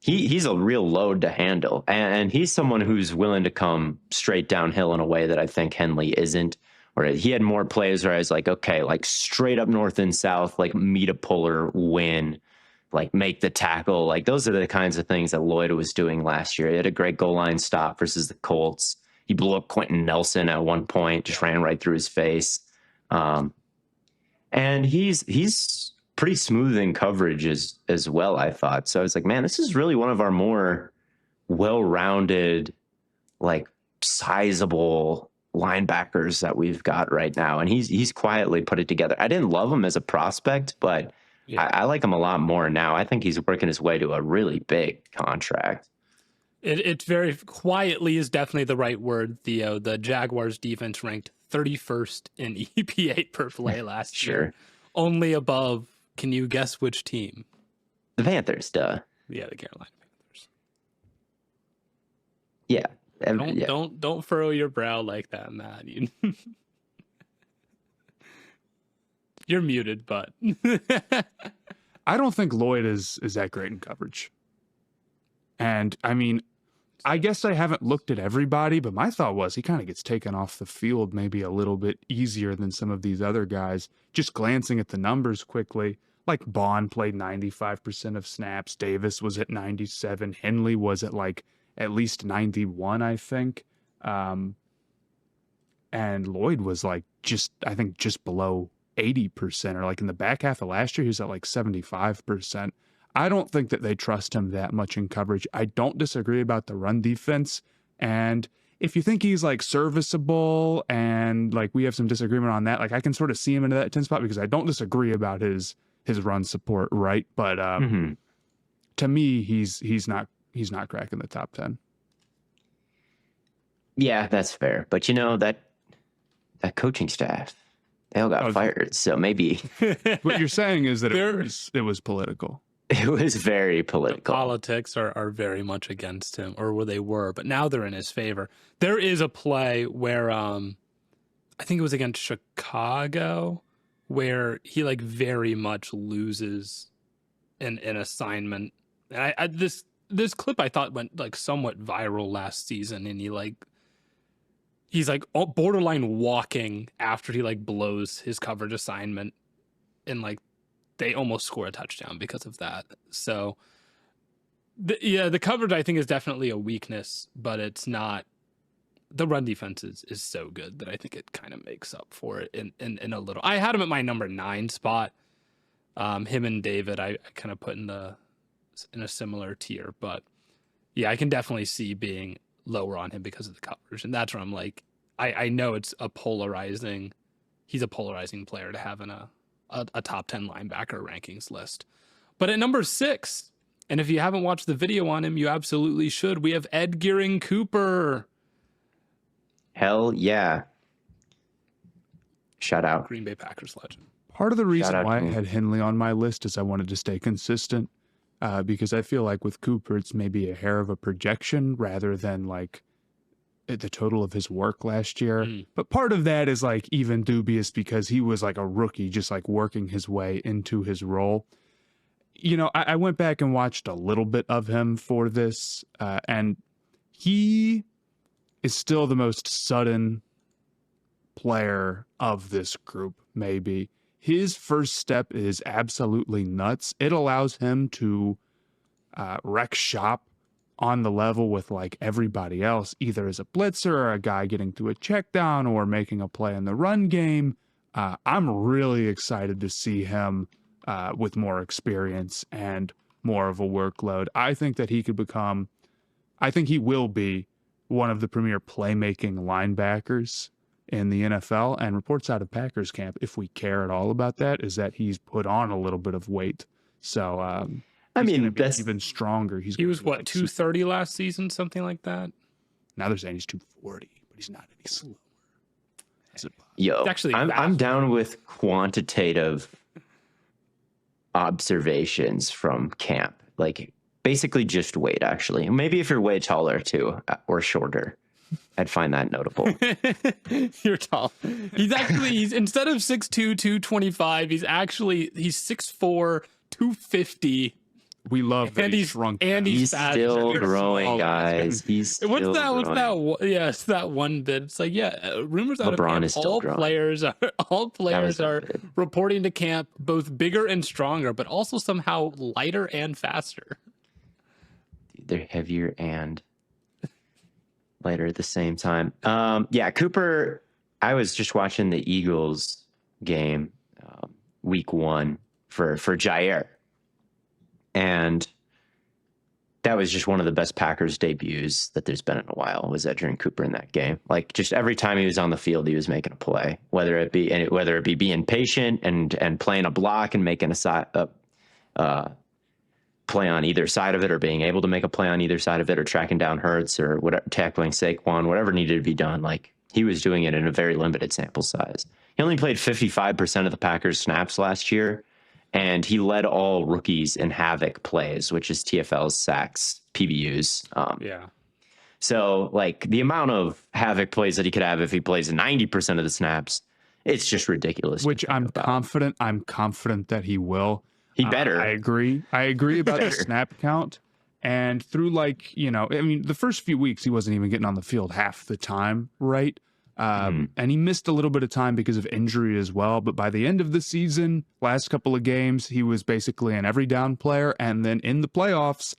He's a real load to handle, and he's someone who's willing to come straight downhill in a way that I think Henley isn't. Where he had more plays where I was like, okay, like straight up north and south, like meet a puller, win, like make the tackle. Like those are the kinds of things that Lloyd was doing last year. He had a great goal line stop versus the Colts. He blew up Quentin Nelson at one point, just ran right through his face. And he's pretty smooth in coverage as well, I thought. So I was like, man, this is really one of our more well-rounded, like sizable linebackers that we've got right now. And he's quietly put it together. I didn't love him as a prospect, but yeah. I like him a lot more now. I think he's working his way to a really big contract. It very quietly is definitely the right word, Theo. The Jaguars defense ranked 31st in EPA per play last year. Only above, can you guess which team? The Panthers, duh. Yeah, the Carolina Panthers. Yeah. Don't furrow your brow like that, Matt. You're muted, but I don't think Lloyd is that great in coverage. And I mean, I guess I haven't looked at everybody, but my thought was he kind of gets taken off the field maybe a little bit easier than some of these other guys. Just glancing at the numbers quickly, like Baun played 95% of snaps. Davis was at 97. Henley was at like at least 91, I think. And Lloyd was like just below 80%, or like in the back half of last year, he was at like 75%. I don't think that they trust him that much in coverage. I don't disagree about the run defense. And if you think he's like serviceable and like we have some disagreement on that, like I can sort of see him into that 10 spot because I don't disagree about his run support, right? But to me, he's not cracking the top 10. Yeah, that's fair. But you know, that that coaching staff, they all got fired. So maybe What you're saying is that it was political. it was very The political. politics are very much against him, or they were, but now they're in his favor. There is a play where I think it was against Chicago, where he like very much loses an assignment. And this clip I thought went like somewhat viral last season, and he's like borderline walking after he like blows his coverage assignment, and like they almost score a touchdown because of that. So the coverage I think is definitely a weakness, but it's not. The run defense is so good that I think it kind of makes up for it in a little. I had him at my number 9 spot. Him and David, I kind of put in a similar tier, but yeah, I can definitely see being lower on him because of the coverage, and that's where I'm like, I know he's a polarizing player to have in a top 10 linebacker rankings list. But at number 6, and if you haven't watched the video on him, you absolutely should. We have Edgerrin Cooper. Hell yeah. Shout out. Green Bay Packers legend. Part of the reason why I to me. had Henley on my list is I wanted to stay consistent, because I feel like with Cooper, it's maybe a hair of a projection rather than like the total of his work last year. But part of that is like even dubious because he was like a rookie, just like working his way into his role. You know, I went back and watched a little bit of him for this, and he is still the most sudden player of this group, maybe. His first step is absolutely nuts. It allows him to wreck shop on the level with like everybody else, either as a blitzer or a guy getting through a check down or making a play in the run game. I'm really excited to see him with more experience and more of a workload. I think that I think he will be one of the premier playmaking linebackers in the NFL, and reports out of Packers camp, if we care at all about that, is that he's put on a little bit of weight. So, I mean, that's even stronger. He was what, 230 last season, something like that. Now they're saying he's 240, but he's not any slower. Yo, Actually, I'm down with quantitative observations from camp. Like basically just weight, actually. Maybe if you're way taller too, or shorter, I'd find that notable. You're tall. He's instead of 6'2", 225, he's 6'4", 250. We love that And he's shrunk. and He's fat. still growing, guys. He's still What's growing. that? Yeah, it's that one bit. It's like, rumors out LeBron of camp. is still growing. All players are good. reporting to camp both bigger and stronger, but also somehow lighter and faster. They're heavier and lighter at the same time. Yeah, Cooper, I was just watching the Eagles game week 1 for Jair. And that was just one of the best Packers debuts that there's been in a while, was Edgerrin Cooper in that game. Like just every time he was on the field, he was making a play, whether it be being patient and playing a block and making a play on either side of it, or being able to make a play on either side of it, or tracking down Hurts, or whatever, tackling Saquon, whatever needed to be done. Like he was doing it in a very limited sample size. He only played 55% of the Packers snaps last year, and he led all rookies in havoc plays, which is TFL's sacks, PBUs. Yeah. So like the amount of havoc plays that he could have if he plays 90% of the snaps, it's just ridiculous. Which I'm confident that he will. He better. I agree about the snap count. And through the first few weeks, he wasn't even getting on the field half the time, right? And he missed a little bit of time because of injury as well. But by the end of the season, last couple of games, he was basically an every down player. And then in the playoffs,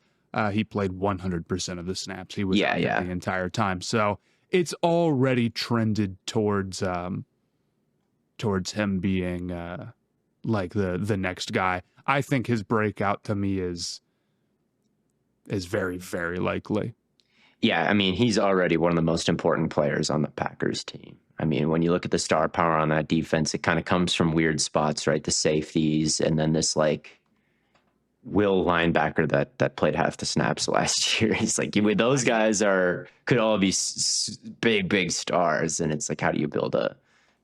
he played 100% of the snaps. He was out there the entire time. So it's already trended towards him being like the next guy. I think his breakout to me is very, very likely. Yeah, I mean, he's already one of the most important players on the Packers team. I mean, when you look at the star power on that defense, it kind of comes from weird spots, right? The safeties, and then this like will linebacker that played half the snaps last year. It's like those guys could all be big stars, and it's like, how do you build a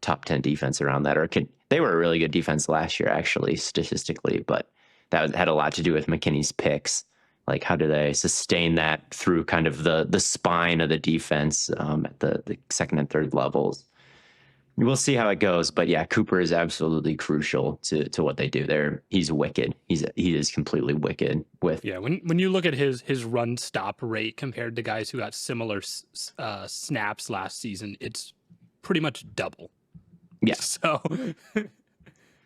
top 10 defense around that, they were a really good defense last year, actually, statistically, but that had a lot to do with McKinney's picks. Like, how do they sustain that through kind of the spine of the defense at the second and third levels? We'll see how it goes, but yeah, Cooper is absolutely crucial to what they do there. He's wicked. He is completely wicked with. Yeah, when you look at his run stop rate compared to guys who got similar snaps last season, it's pretty much double. Yeah. So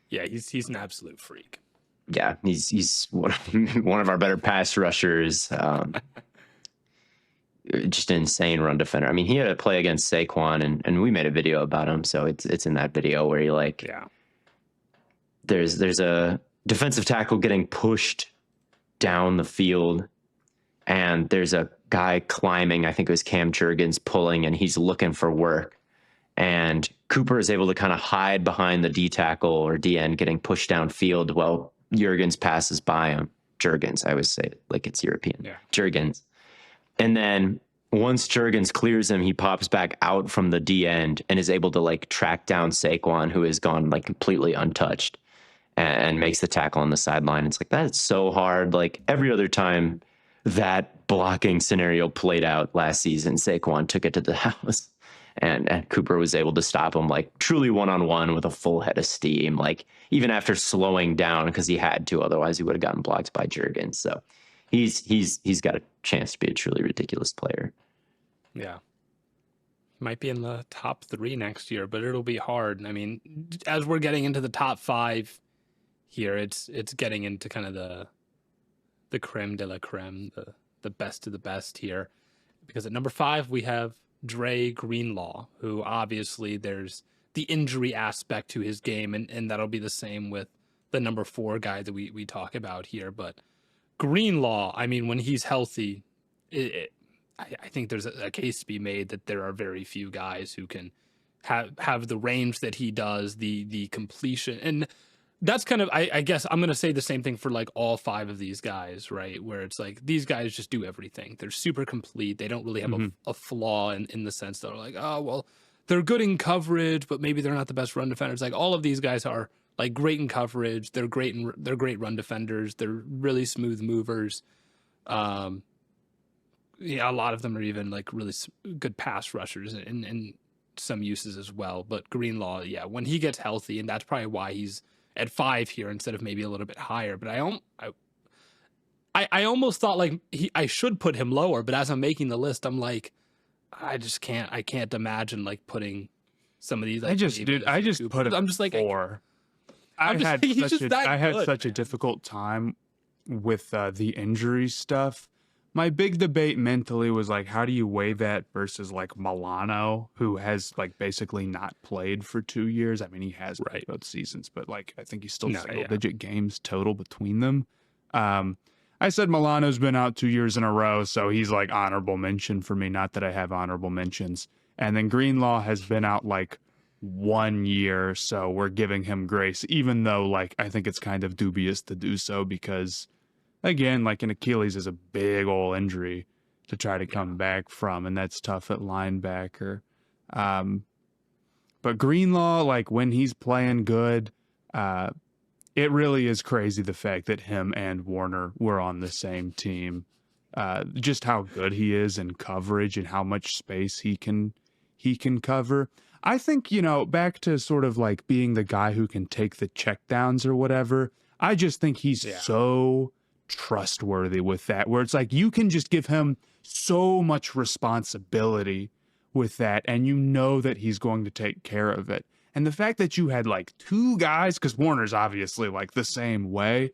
yeah, he's an absolute freak. Yeah, he's one of our better pass rushers. Just an insane run defender. I mean, he had a play against Saquon, and we made a video about him, so it's in that video where there's a defensive tackle getting pushed down the field, and there's a guy climbing. I think it was Cam Jurgens pulling, and he's looking for work. And Cooper is able to kind of hide behind the D tackle or D end getting pushed downfield while Jurgens passes by him. Jurgens, I always say it like it's European. Yeah. Jurgens. And then once Jurgens clears him, he pops back out from the D end and is able to like track down Saquon, who has gone like completely untouched, and makes the tackle on the sideline. It's like, that's so hard. Like every other time that blocking scenario played out last season, Saquon took it to the house, and Cooper was able to stop him like truly one-on-one with a full head of steam, like even after slowing down because he had to, otherwise he would have gotten blocked by Jurgens. So he's got a chance to be a truly ridiculous player. Yeah. Might be in the top 3 next year, but it'll be hard. I mean, as we're getting into the top 5 here, it's getting into kind of the creme de la creme, the best of the best here. Because at number 5, we have Dre Greenlaw, who obviously there's the injury aspect to his game, and that'll be the same with the number 4 guy that we talk about here. But Greenlaw, I mean, when he's healthy, I think there's a case to be made that there are very few guys who can have the range that he does, the completion. And that's kind of, I guess I'm going to say the same thing for like all 5 of these guys, right? Where it's like, these guys just do everything. They're super complete. They don't really have a flaw in the sense that they're like, oh, well, they're good in coverage, but maybe they're not the best run defenders. Like all of these guys are like great in coverage. They're great run defenders. They're really smooth movers. Yeah, a lot of them are even like really good pass rushers and some uses as well. But Greenlaw, yeah, when he gets healthy, and that's probably why he's at 5 here instead of maybe a little bit higher. But I almost thought like I should put him lower, but as I'm making the list, I'm like, I can't imagine like putting some of these. Like, I just put him. I'm just like 4. I had such a difficult time with the injury stuff. My big debate mentally was like, how do you weigh that versus like Milano, who has like basically not played for 2 years? I mean, he has both seasons, but like I think he's still single-digit games total between them. I said Milano's been out 2 years in a row, so he's like honorable mention for me. Not that I have honorable mentions. And then Greenlaw has been out like 1 year, so we're giving him grace, even though like I think it's kind of dubious to do so because, again, like an Achilles is a big old injury to try to come back from, and that's tough at linebacker. But Greenlaw, like when he's playing good, it really is crazy the fact that him and Warner were on the same team. Just how good he is in coverage and how much space he can cover. I think, back to sort of like being the guy who can take the checkdowns or whatever, I just think he's so trustworthy with that, where it's like you can just give him so much responsibility with that, and you know that he's going to take care of it. And the fact that you had like 2 guys, because Warner's obviously like the same way,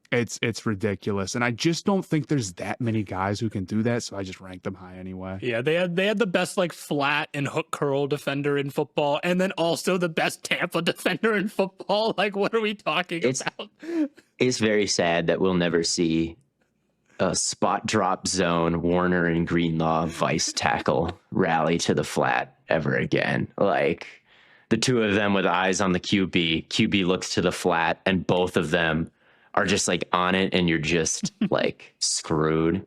it's ridiculous. And I just don't think there's that many guys who can do that, so I just ranked them high anyway. Yeah, they had the best like flat and hook curl defender in football, and then also the best Tampa defender in football. Like, what are we talking about? It's very sad that we'll never see a spot drop zone Warner and Greenlaw vice tackle rally to the flat ever again. Like the 2 of them with eyes on the QB looks to the flat, and both of them are just like on it, and you're just like screwed.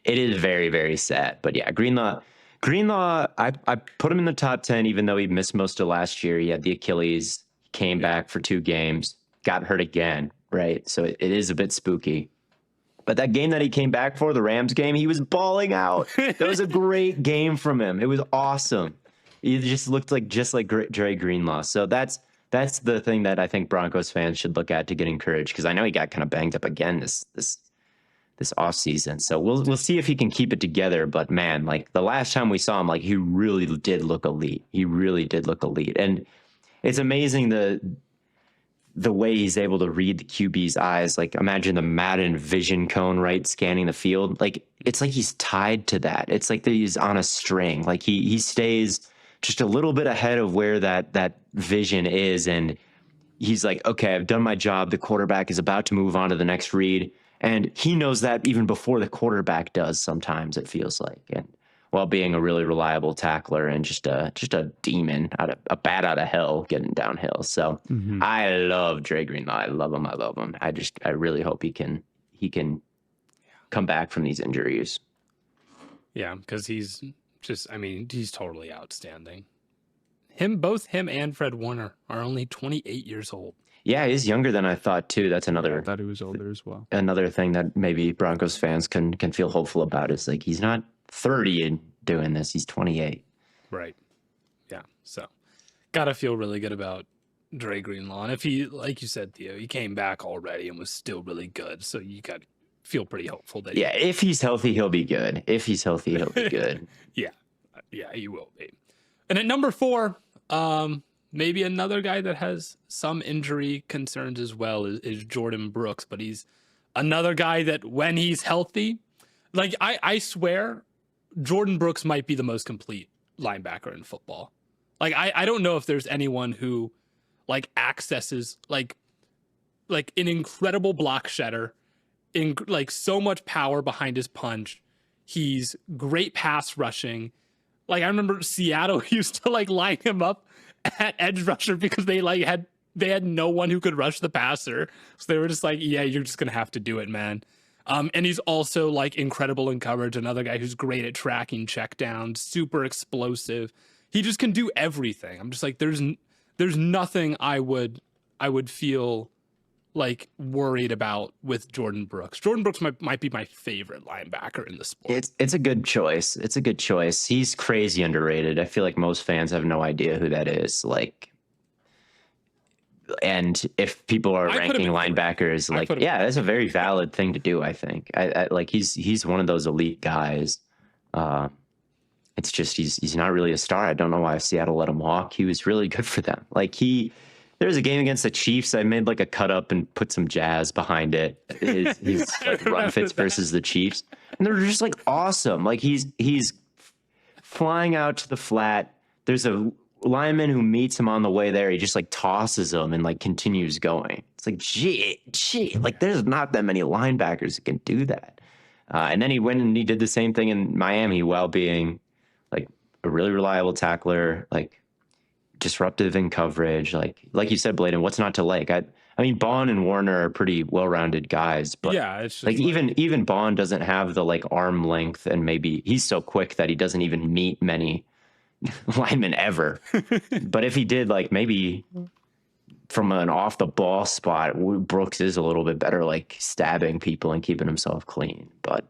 It is very, very sad. But yeah, Greenlaw Greenlaw, I put him in the top 10, even though he missed most of last year. He had the Achilles, came back for 2 games, got hurt again, right? So it is a bit spooky. But that game that he came back for, the Rams game, he was balling out. That was a great game from him. It was awesome. He just looked like Dre Greenlaw. So that's the thing that I think Broncos fans should look at to get encouraged, because I know he got kind of banged up again this offseason. So we'll see if he can keep it together. But man, like the last time we saw him, like he really did look elite. He really did look elite. And it's amazing the way he's able to read the QB's eyes. Like imagine the Madden vision cone, right? Scanning the field. Like it's like he's tied to that. It's like that he's on a string. Like he stays just a little bit ahead of where that vision is. And he's like, okay, I've done my job. The quarterback is about to move on to the next read. And he knows that even before the quarterback does, sometimes it feels like. And while being a really reliable tackler and just a demon, a bat out of hell getting downhill. So I love Dre Greenlaw. I love him. I really hope he can come back from these injuries. Yeah, because he's totally outstanding. Both him and Fred Warner are only 28 years old. Yeah, he's younger than I thought too. That's another. I thought he was older as well. Another thing that maybe Broncos fans can feel hopeful about is like he's not 30 and doing this. He's 28. Right. Yeah. So, gotta feel really good about Dre Greenlaw. And if he, like you said, Theo, he came back already and was still really good. So you got to feel pretty hopeful that. Yeah, if he's healthy, he'll be good. If he's healthy, he'll be good. Yeah, he will be. And at number 4, maybe another guy that has some injury concerns as well is Jordyn Brooks, but he's another guy that when he's healthy, like I swear, Jordyn Brooks might be the most complete linebacker in football. Like I don't know if there's anyone who like accesses like an incredible block shedder, in like so much power behind his punch. He's great pass rushing. Like I remember Seattle used to like line him up at edge rusher because they had no one who could rush the passer. So they were just like, yeah, you're just going to have to do it, man. And he's also like incredible in coverage. Another guy who's great at tracking checkdowns, super explosive. He just can do everything. I'm just like, there's nothing I would feel like worried about with Jordyn Brooks. Jordyn Brooks might be my favorite linebacker in the sport. It's a good choice. It's a good choice. He's crazy underrated. I feel like most fans have no idea who that is. Like, and if people are ranking linebackers, like, yeah, that's a very valid thing to do. I think I like he's one of those elite guys. It's just he's not really a star. I don't know why Seattle let him walk. He was really good for them. Like there was a game against the Chiefs. I made like a cut up and put some jazz behind it. His like, run fits versus the Chiefs, and they're just like awesome. Like he's flying out to the flat. There's a lineman who meets him on the way there. He just like tosses him and like continues going. It's like gee, like there's not that many linebackers that can do that. And then he went and he did the same thing in Miami while being like a really reliable tackler, like disruptive in coverage, like you said, Blaiden, what's not to like? I mean, Baun and Warner are pretty well-rounded guys, but yeah, it's just like even Baun doesn't have the like arm length, and maybe he's so quick that he doesn't even meet many linemen ever. But if he did, like maybe from an off the ball spot, Brooks is a little bit better, like stabbing people and keeping himself clean. But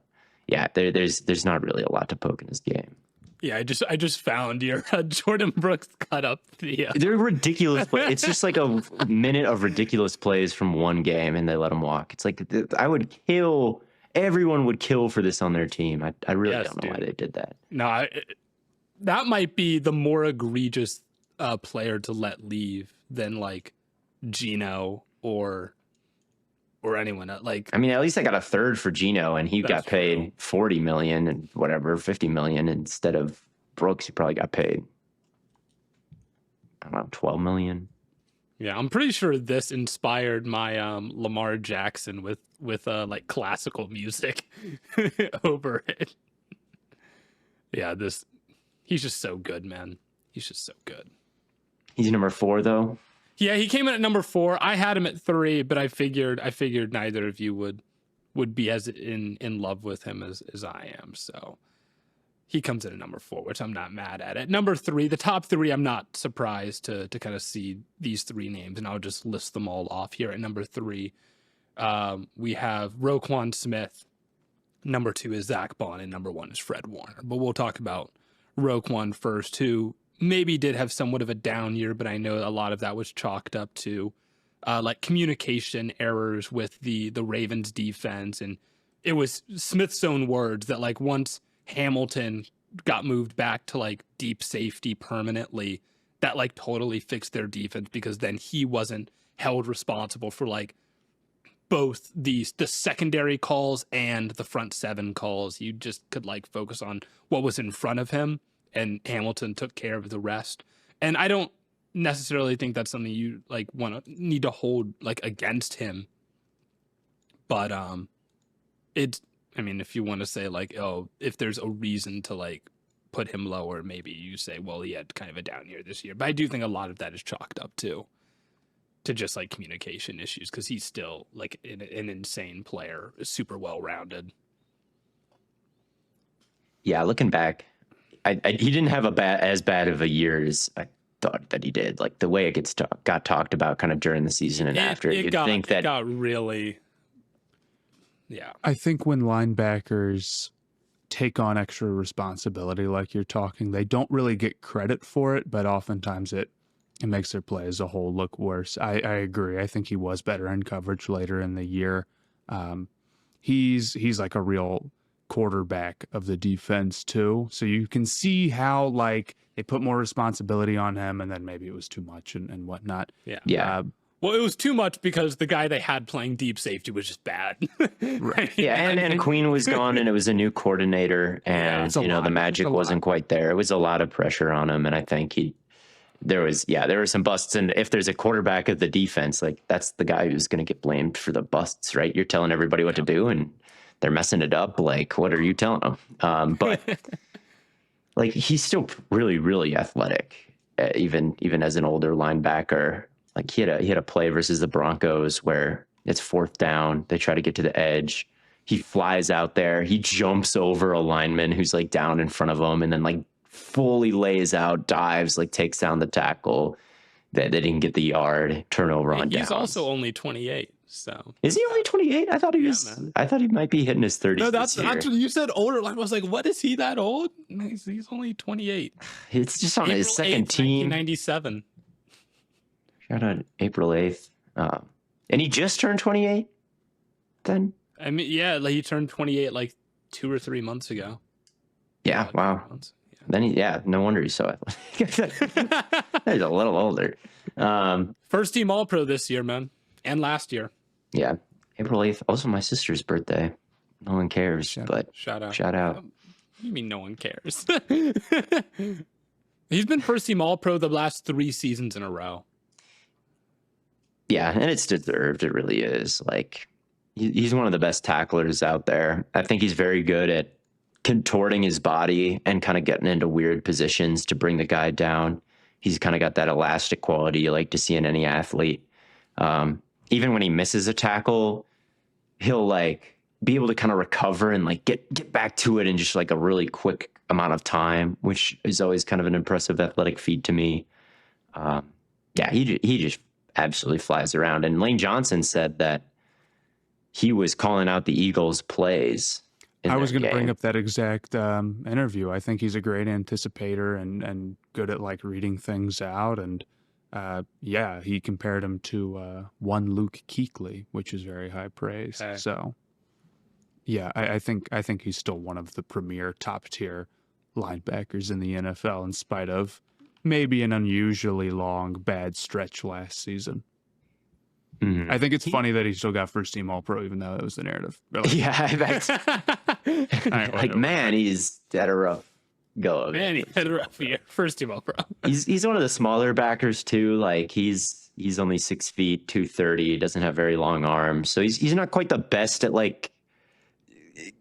yeah, there's not really a lot to poke in his game. Yeah, I just found your Jordyn Brooks cut up. They're ridiculous. It's just like a minute of ridiculous plays from one game, and they let him walk. It's like everyone would kill for this on their team. I really don't know why they did that. No, that might be the more egregious player to let leave than like Geno or anyone. Like, I mean, at least I got a third for Geno, and he got paid $40 million and whatever, $50 million instead of Brooks. He probably got paid, I don't know, $12 million. Yeah, I'm pretty sure this inspired my Lamar Jackson with like classical music over it. Yeah, he's just so good, man. He's just so good. He's number 4 though. Yeah, he came in at number 4. I had him at 3, but I figured neither of you would be as in love with him as I am. So he comes in at number 4, which I'm not mad at. At number 3, the top 3, I'm not surprised to kind of see these 3 names, and I'll just list them all off here. At number 3, we have Roquan Smith. Number 2 is Zack Baun, and number 1 is Fred Warner. But we'll talk about Roquan first, who maybe did have somewhat of a down year, but I know a lot of that was chalked up to like communication errors with the Ravens defense. And it was Smith's own words that like once Hamilton got moved back to like deep safety permanently, that like totally fixed their defense, because then he wasn't held responsible for like both the secondary calls and the front 7 calls. You just could like focus on what was in front of him, and Hamilton took care of the rest. And I don't necessarily think that's something you like need to hold like against him. But I mean, if you want to say like, oh, if there's a reason to like put him lower, maybe you say, well, he had kind of a down year this year. But I do think a lot of that is chalked up to just like communication issues, because he's still like an insane player, super well-rounded. Yeah, looking back, he didn't have as bad of a year as I thought that he did. Like the way it got talked about kind of during the season and after, it you'd think that got really, yeah. I think when linebackers take on extra responsibility, like you're talking, they don't really get credit for it, but oftentimes it makes their play as a whole look worse. I agree. I think he was better in coverage later in the year. He's like a real quarterback of the defense too. So you can see how like they put more responsibility on him, and then maybe it was too much and whatnot. Yeah. Well, it was too much because the guy they had playing deep safety was just bad. Right. Yeah, and Queen was gone, and it was a new coordinator, and the magic wasn't quite there. It was a lot of pressure on him, and I think there were some busts. And if there's a quarterback of the defense, like that's the guy who's going to get blamed for the busts, right? You're telling everybody what to do, and they're messing it up. Like, what are you telling them? But like, he's still really, really athletic, even as an older linebacker. Like he had a play versus the Broncos where it's 4th down. They try to get to the edge. He flies out there. He jumps over a lineman who's like down in front of him, and then like fully lays out, dives, like takes down the tackle. That they didn't get the yard, turnover on downs. He's also only 28. So is he only 28? I thought he was. Man. I thought he might be hitting his 30s. No, that's you said older. I was like, what is he that old? He's only 28. It's just on his second 8th, team. 1997. Shout out April 8th. And he just turned 28 then? I mean, yeah, like he turned 28 like 2 or 3 months ago. Yeah, wow. Then no wonder he's so athletic. He's a little older. First team All-Pro this year, man. And last year. Yeah. April 8th. Also my sister's birthday. No one cares, shout out. What do you mean no one cares? He's been first team All-Pro the last 3 seasons in a row. Yeah, and it's deserved. It really is. Like, he's one of the best tacklers out there. I think he's very good at contorting his body and kind of getting into weird positions to bring the guy down. He's kind of got that elastic quality you like to see in any athlete. Even when he misses a tackle, he'll like be able to kind of recover and like get back to it in just like a really quick amount of time, which is always kind of an impressive athletic feat to me. He just absolutely flies around. And Lane Johnson said that he was calling out the Eagles' plays. I was going to bring up that exact interview. I think he's a great anticipator and good at like reading things out. And he compared him to one Luke Kuechly, which is very high praise. Okay. So I think he's still one of the premier top tier linebackers in the NFL, in spite of maybe an unusually long bad stretch last season. Mm-hmm. I think it's funny that he still got first team All-Pro, even though it was the narrative. Really. Yeah, that's like, man, he's had a rough go. Man, he had a rough year. First team All-Pro. He's one of the smaller backers too. Like he's only 6 feet, 230. He doesn't have very long arms, so he's not quite the best at like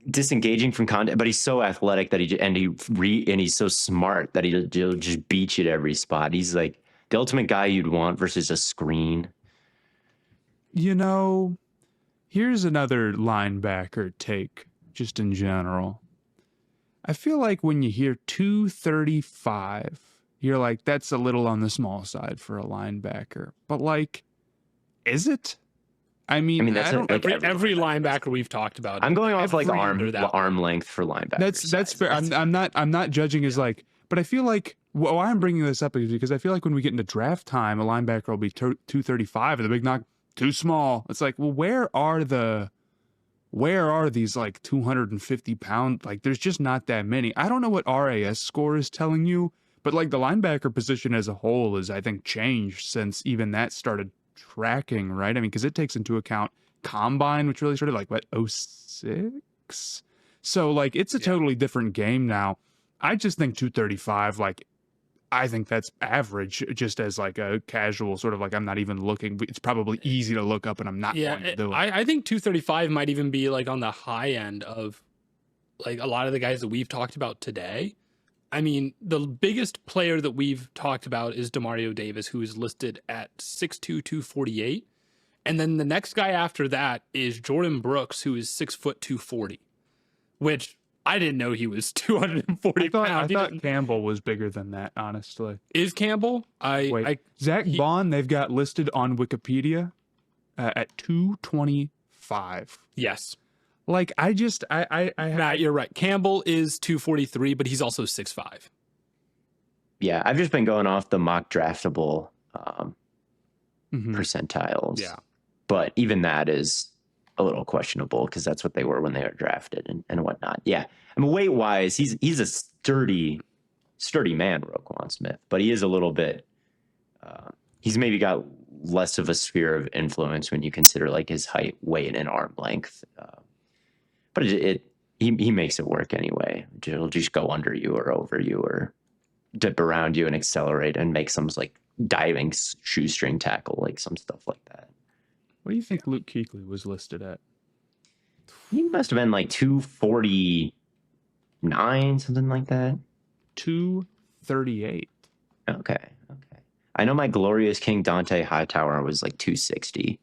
disengaging from contact. But he's so athletic that he's so smart that he'll just beat you at every spot. He's like the ultimate guy you'd want versus a screen. You know, here's another linebacker take, just in general. I feel like when you hear 235, you're like, that's a little on the small side for a linebacker. But like, is it? I mean, that's I don't. Every linebacker we've talked about. I'm going off like under that arm length for linebackers. That's fair. I'm not judging as like, but I feel like why I'm bringing this up is because I feel like when we get into draft time, a linebacker will be 235 and the big knock too small. It's like, well, where are these like 250-pound? Like, there's just not that many. I don't know what RAS score is telling you, but like the linebacker position as a whole is, I think, changed since even that started tracking, right? I mean, because it takes into account combine, which really started like what, 06? So like it's a totally different game now. I just think 235, like I think that's average, just as like a casual sort of like I'm not even looking. It's probably easy to look up, and I'm not going to do it. I think 235 might even be like on the high end of like a lot of the guys that we've talked about today. I mean, the biggest player that we've talked about is Demario Davis, who is listed at 6'2", 248. And then the next guy after that is Jordyn Brooks, who is 6 foot 240, which I didn't know he was 240 pounds. I thought Campbell was bigger than that, honestly. Is Campbell? Zack Baun, they've got listed on Wikipedia at 225. Yes. Like, Matt, you're right. Campbell is 243, but he's also 6'5". Yeah, I've just been going off the mock draftable Mhm. percentiles. Yeah. But even that is a little questionable because that's what they were when they were drafted and whatnot. Yeah. I mean, weight-wise, he's a sturdy man, Roquan Smith, but he is a little bit he's maybe got less of a sphere of influence when you consider like his height, weight, and arm length. But he makes it work anyway. It'll just go under you or over you or dip around you and accelerate and make some like diving shoestring tackle, like some stuff like that. What do you think Luke Kuechly was listed at? He must have been like 249, something like that. 238. Okay. I know my glorious King Dante Hightower was like 260.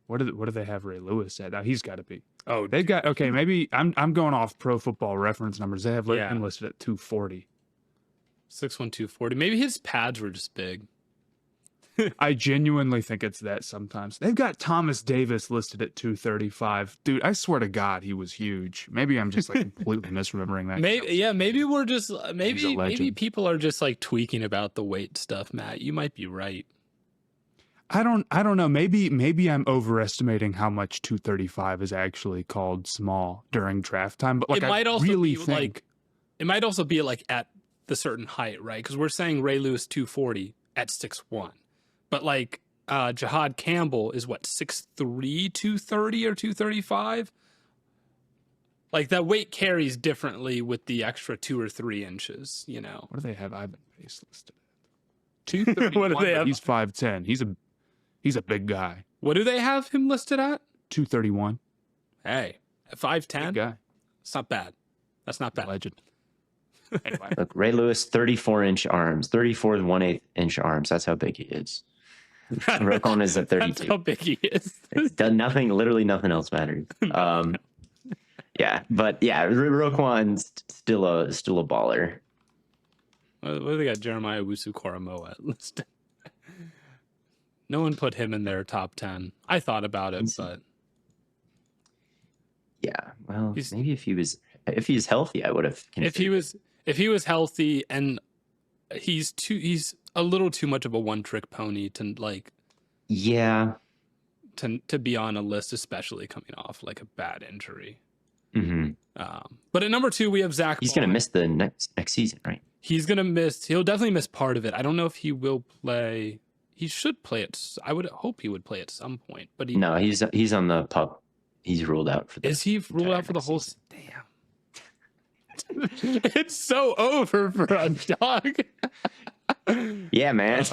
What do they have Ray Lewis at? Now he's got to be. Oh, They've got maybe I'm going off Pro Football Reference numbers. They have him listed at 240. 6'1", 240. Maybe his pads were just big. I genuinely think it's that sometimes. They've got Thomas Davis listed at 235. Dude, I swear to God, he was huge. Maybe I'm just like completely misremembering that. Maybe we're just maybe legend. people are just like tweaking about the weight stuff, Matt. You might be right. I don't know. Maybe I'm overestimating how much 235 is actually called small during draft time. But like, it might also really be think like it might also be like at the certain height, right? Because we're saying Ray Lewis 240 at 6'1", but like Jahad Campbell is what 6'3", 230 or 235. Like that weight carries differently with the extra 2 or 3 inches. You know. What do they have Ivan Pace listed at? 231. What do they have? He's 5'10". He's a big guy. What do they have him listed at? 231. Hey, at 5'10", Big guy. it's not bad. That's not bad. Legend. Anyway. Look, Ray Lewis, 34-inch arms, 34 1/8-inch arms. That's how big he is. Roquan is at 32. That's how big he is. It's done nothing. Literally nothing else matters. Yeah, but yeah, Roquan's still a baller. What do they got? Jeremiah Owusu-Koramoah at listed. No one put him in their top 10. I thought about it, but yeah, well, maybe if he was healthy, I would have. If he was healthy, and he's a little too much of a one-trick pony to like. Yeah. To be on a list, especially coming off like a bad injury. Mm-hmm. But at number 2, we have Zack Baun. He's going to miss the next season, right? He's going to miss. He'll definitely miss part of it. I don't know if he will play. He should play it. I would hope he would play at some point. But he's on the pup. He's ruled out for. Is he ruled out for the whole? Damn. It's so over for a dog. Yeah, man.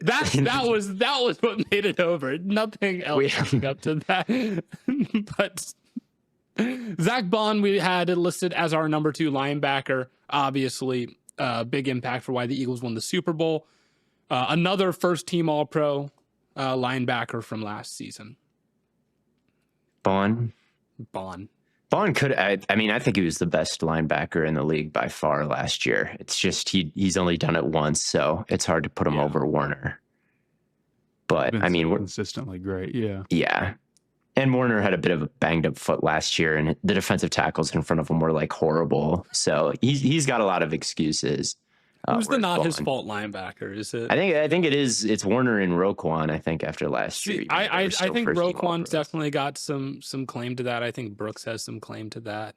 that was what made it over. Nothing else leading up to that. But Zack Baun, we had it listed as our number 2 linebacker. Obviously, big impact for why the Eagles won the Super Bowl. Another first-team All-Pro linebacker from last season. Baun. Baun could. I mean, I think he was the best linebacker in the league by far last year. It's just he's only done it once, so it's hard to put him over Warner. But Been I mean, so consistently great. Yeah. Yeah. And Warner had a bit of a banged up foot last year, and the defensive tackles in front of him were like horrible. So he's got a lot of excuses. Who's the not his fault linebacker? Is it? I think it is. It's Warner and Roquan. I think after last year. I think Roquan's definitely got some claim to that. I think Brooks has some claim to that.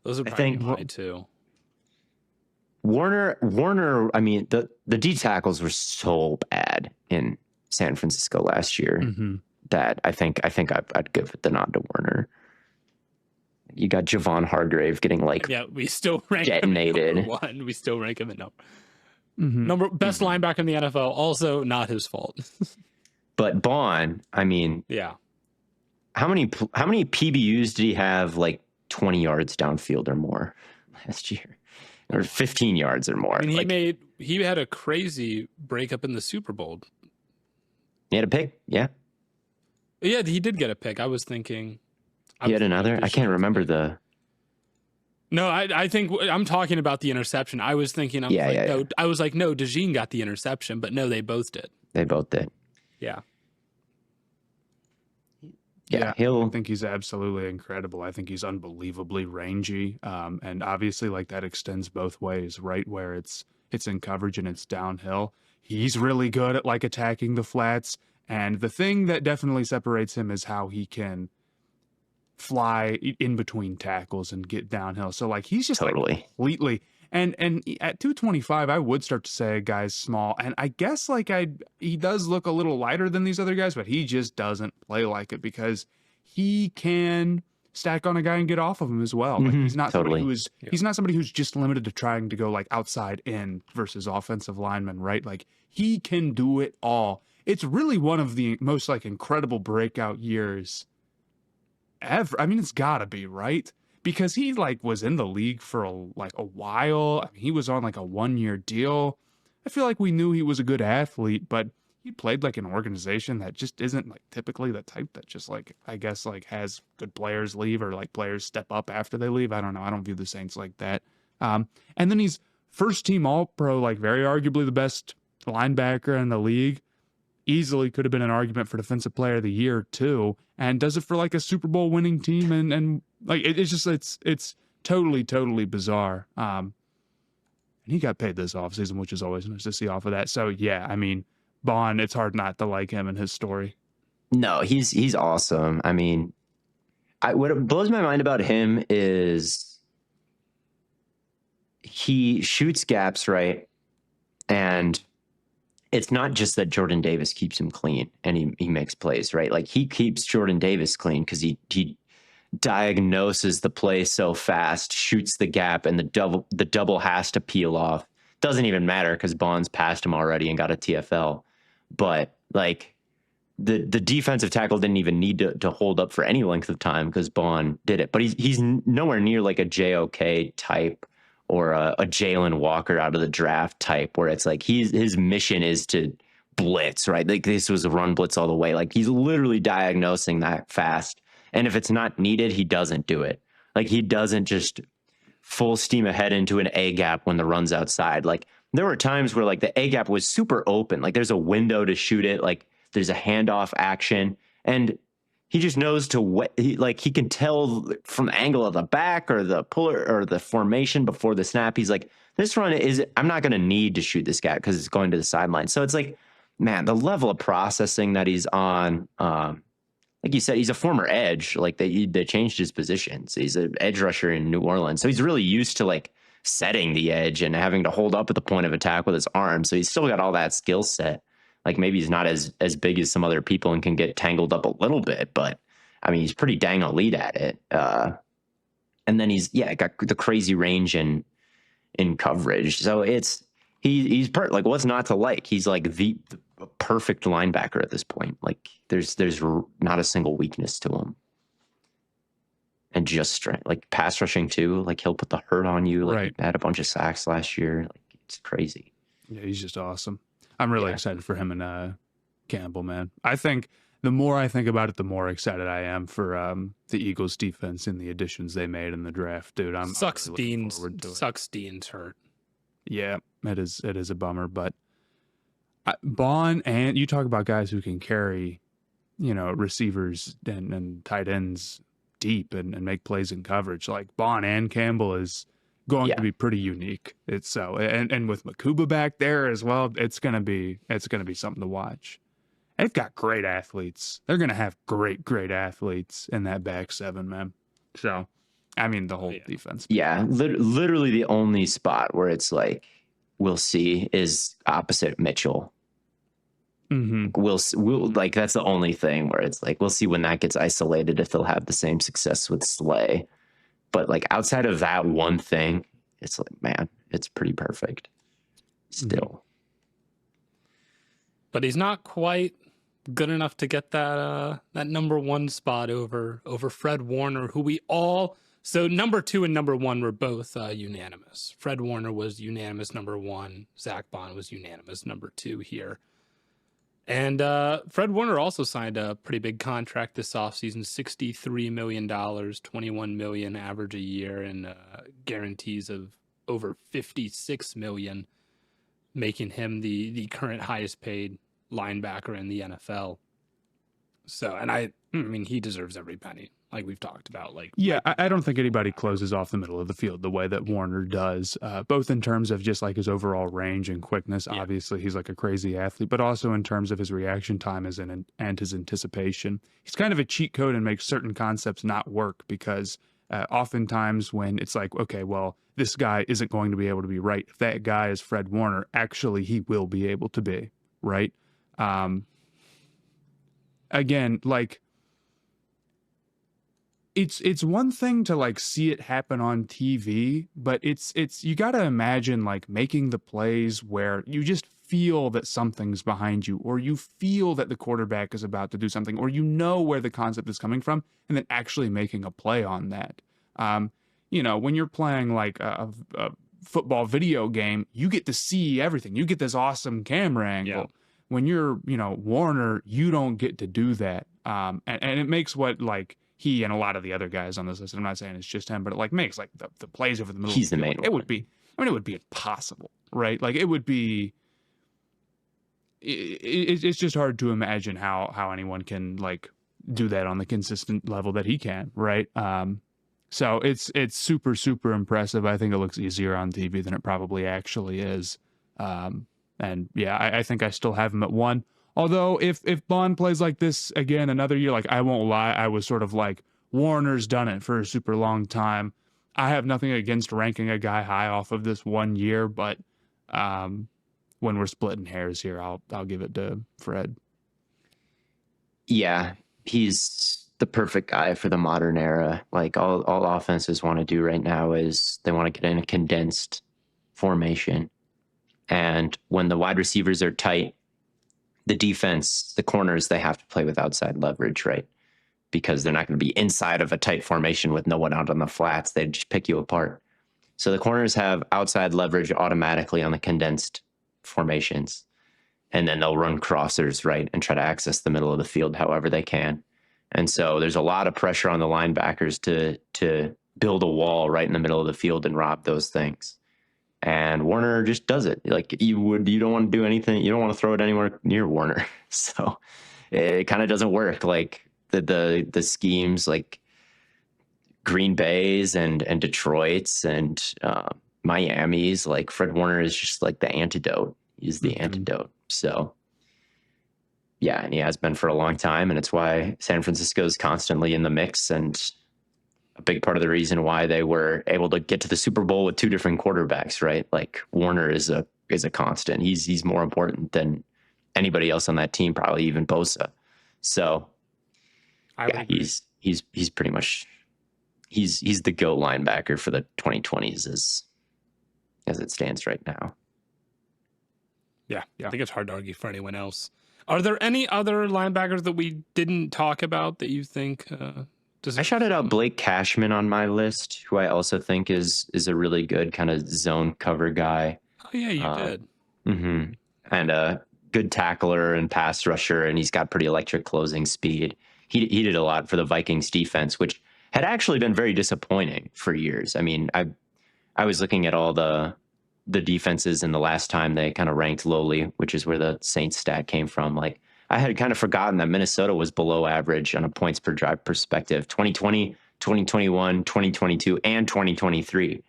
Those are probably mine too. Warner. I mean, the D tackles were so bad in San Francisco last year that I think I'd give the nod to Warner. You got Javon Hargrave getting we still rank detonated. him at number 1. We still rank him at number best linebacker in the NFL. Also not his fault. But Baun, I mean, how many PBUs did he have? Like 20 yards downfield or more last year, or 15 yards or more. I mean, he had a crazy breakup in the Super Bowl. He had a pick, yeah, he did get a pick. I was thinking. He had another? I can't remember the... No, I think I'm talking about the interception. I was thinking, no, DeJean got the interception, but no, they both did. They both did. Yeah. Yeah, I think he's absolutely incredible. I think he's unbelievably rangy. And obviously, like, that extends both ways, right? Where it's in coverage and it's downhill. He's really good at, like, attacking the flats. And the thing that definitely separates him is how he can fly in between tackles and get downhill. So like he's just like completely and at 225 I would start to say a guy's small, and I guess like he does look a little lighter than these other guys, but he just doesn't play like it because he can stack on a guy and get off of him as well. Like he's not somebody he's not somebody who's just limited to trying to go like outside in versus offensive lineman, right? Like he can do it all. It's really one of the most like incredible breakout years ever. I mean, it's gotta be, right? Because he like was in the league for a while. I mean, he was on like a 1-year deal. I feel like we knew he was a good athlete, but he played like an organization that just isn't like typically the type that just like, I guess, like has good players leave or like players step up after they leave. I don't know. I don't view the Saints like that. And then he's first team All-Pro, like very arguably the best linebacker in the league. Easily could have been an argument for Defensive Player of the Year too, and does it for like a Super Bowl winning team, and like it's totally bizarre. And he got paid this offseason, which is always nice to see off of that. So yeah, I mean, Baun, it's hard not to like him and his story. No, he's awesome. I mean, what blows my mind about him is he shoots gaps right, and it's not just that Jordyn Davis keeps him clean and he makes plays, right? Like he keeps Jordyn Davis clean because he diagnoses the play so fast, shoots the gap, and the double has to peel off. Doesn't even matter because Baun's passed him already and got a TFL. But like the defensive tackle didn't even need to hold up for any length of time because Baun did it. But he's nowhere near like a JOK type or a Jalen Walker out of the draft type, where it's like his mission is to blitz, right? Like this was a run blitz all the way. Like he's literally diagnosing that fast. And if it's not needed, he doesn't do it. Like he doesn't just full steam ahead into an A gap when the run's outside. Like there were times where like the A gap was super open. Like there's a window to shoot it. Like there's a handoff action, and he just knows he can tell from the angle of the back or the puller or the formation before the snap. He's like, this run I'm not going to need to shoot this guy because it's going to the sideline. So it's like, man, the level of processing that he's on, like you said, he's a former edge. Like they changed his position. So he's an edge rusher in New Orleans. So he's really used to like setting the edge and having to hold up at the point of attack with his arm. So he's still got all that skill set. Like maybe he's not as big as some other people and can get tangled up a little bit, but I mean, he's pretty dang elite at it. And then he's got the crazy range in coverage. So he's like, what's not to like? He's like the perfect linebacker at this point. Like there's not a single weakness to him. And just strength, like pass rushing too. Like he'll put the hurt on you. Like he had a bunch of sacks last year. Like it's crazy. Yeah, he's just awesome. I'm really excited for him and Campbell, man. I think the more I think about it, the more excited I am for the Eagles defense and the additions they made in the draft, dude. I'm Sucks really looking forward to it. Sucks Dean's hurt. Yeah, it is a bummer, but Baun, and you talk about guys who can carry, receivers and tight ends deep and make plays in coverage. Like Baun and Campbell is going to be pretty unique. It's so, and with Makuba back there as well, it's gonna be something to watch. They've got great athletes. They're gonna have great athletes in that back seven, man. So, I mean, the whole defense. Yeah, literally the only spot where it's like we'll see is opposite Mitchell. Mm-hmm. We'll like that's the only thing where it's like we'll see when that gets isolated if they'll have the same success with Slay. But like outside of that one thing, it's like, man, it's pretty perfect still. But he's not quite good enough to get that number one spot over Fred Warner, who we all. So number 2 and number 1 were both unanimous. Fred Warner was unanimous number 1. Zack Baun was unanimous number 2 here. And Fred Warner also signed a pretty big contract this offseason, $63 million, $21 million average a year, and guarantees of over $56 million, making him the current highest paid linebacker in the NFL. So, and I mean, he deserves every penny, like we've talked about. I don't think anybody closes off the middle of the field the way that Warner does, both in terms of just like his overall range and quickness. Yeah. Obviously, he's like a crazy athlete, but also in terms of his reaction time and his anticipation. He's kind of a cheat code and makes certain concepts not work because oftentimes when it's like, okay, well, this guy isn't going to be able to be right. If that guy is Fred Warner, actually, he will be able to be right. Again, like it's one thing to like see it happen on TV, but it's you got to imagine like making the plays where you just feel that something's behind you, or you feel that the quarterback is about to do something, or where the concept is coming from, and then actually making a play on that. When you're playing like a football video game, you get to see everything. You get this awesome camera angle. Yeah. When you're, Warner, you don't get to do that. And it makes what like he and a lot of the other guys on this list, I'm not saying it's just him, but it like makes like the plays over the middle. He's the main one. It would be impossible, right? Like it would be, it's just hard to imagine how anyone can like do that on the consistent level that he can, right? So it's super, super impressive. I think it looks easier on TV than it probably actually is. And yeah, I think I still have him at 1. Although if Baun plays like this again another year, like I won't lie, I was sort of like, Warner's done it for a super long time. I have nothing against ranking a guy high off of this 1 year, but when we're splitting hairs here, I'll give it to Fred. Yeah, he's the perfect guy for the modern era. Like all offenses want to do right now is they want to get in a condensed formation. And when the wide receivers are tight, the defense, the corners, they have to play with outside leverage, right? Because they're not going to be inside of a tight formation with no one out on the flats. They just pick you apart. So the corners have outside leverage automatically on the condensed formations. And then they'll run crossers, right? And try to access the middle of the field however they can. And so there's a lot of pressure on the linebackers to build a wall right in the middle of the field and rob those things. And Warner just does it. Like you don't want to do anything. You don't want to throw it anywhere near Warner. So it kind of doesn't work. Like the schemes like Green Bay's and Detroit's and Miami's, like Fred Warner is just like the antidote. He's the antidote. So yeah, and he has been for a long time. And it's why San Francisco is constantly in the mix, and a big part of the reason why they were able to get to the Super Bowl with 2 different quarterbacks, right? Like Warner is a constant. He's more important anybody else on that team, probably even Bosa. So he's pretty much he's the GOAT linebacker for the 2020s as it stands right now. Yeah. I think it's hard to argue for anyone else. Are there any other linebackers that we didn't talk about that you think I shouted out Blake Cashman on my list, who I also think is a really good kind of zone cover guy. Oh yeah, you did. Mm-hmm. And good tackler and pass rusher, and he's got pretty electric closing speed. He did a lot for the Vikings defense, which had actually been very disappointing for years. I mean, I was looking at all the defenses in the last time they kind of ranked lowly, which is where the Saints stat came from. Like, I had kind of forgotten that Minnesota was below average on a points per drive perspective. 2020, 2021, 2022, and 2023.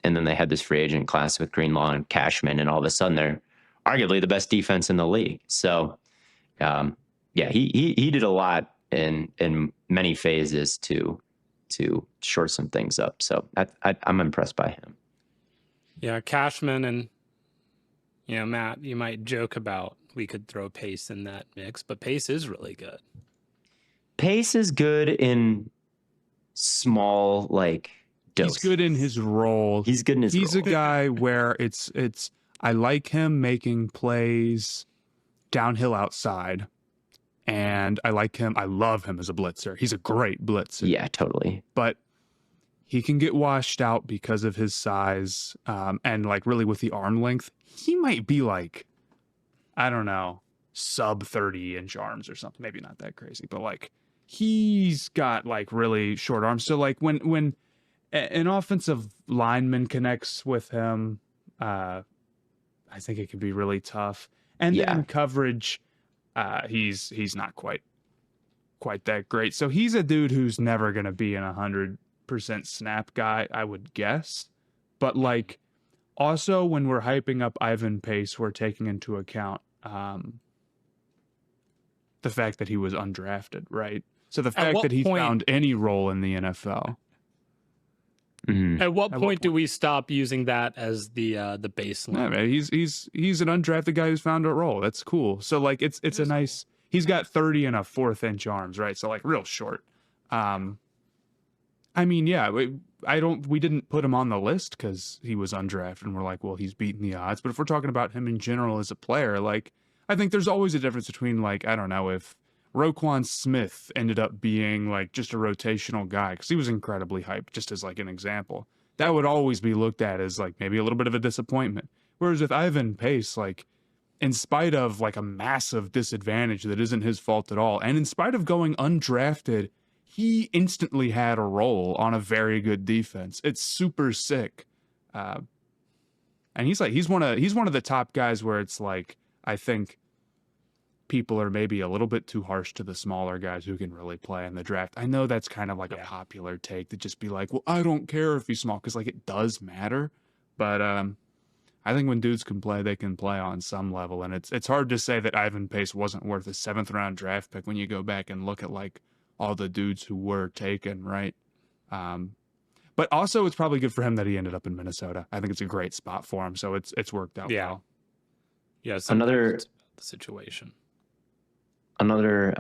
And then they had this free agent class with Greenlaw and Cashman, and all of a sudden they're arguably the best defense in the league. So, yeah, he did a lot in many phases to shore some things up. So I'm impressed by him. Yeah, Cashman and, Matt, you might joke about we could throw Pace in that mix, but Pace is really good. Pace is good in small, like, doses. He's good in his role. He's good in his role. He's a guy where it's I like him making plays downhill outside, and I love him as a blitzer. He's a great blitzer. Yeah, totally. But he can get washed out because of his size, and like really with the arm length, he might be like, I don't know, sub 30-inch arms or something. Maybe not that crazy, but like he's got like really short arms. So like when an offensive lineman connects with him, I think it could be really tough. And then in coverage, he's not quite that great. So he's a dude who's never going to be an 100% snap guy, I would guess. But like, also when we're hyping up Ivan Pace, we're taking into account the fact that he was undrafted, right? So the fact that he found any role in the NFL. Mm-hmm. At what point do we stop using that as the baseline? Yeah, man, he's an undrafted guy who's found a role. That's cool. So like it's a nice. He's got 30 and a 1/4 inch arms, right? So like real short. I mean, yeah, we didn't put him on the list because he was undrafted, and we're like, well, he's beating the odds. But if we're talking about him in general as a player, like I think there's always a difference between like, I don't know, if Roquan Smith ended up being like just a rotational guy because he was incredibly hyped, just as like an example. That would always be looked at as like maybe a little bit of a disappointment. Whereas with Ivan Pace, like in spite of like a massive disadvantage that isn't his fault at all, and in spite of going undrafted, he instantly had a role on a very good defense. It's super sick. And he's one of the top guys where it's like, I think people are maybe a little bit too harsh to the smaller guys who can really play in the draft. I know that's kind of like a popular take to just be like, well, I don't care if he's small, because like it does matter. But I think when dudes can play, they can play on some level. And it's hard to say that Ivan Pace wasn't worth a 7th round draft pick when you go back and look at like all the dudes who were taken, right? But also it's probably good for him that he ended up in Minnesota. I think it's a great spot for him. So it's worked out well. Yeah. Another the situation. Another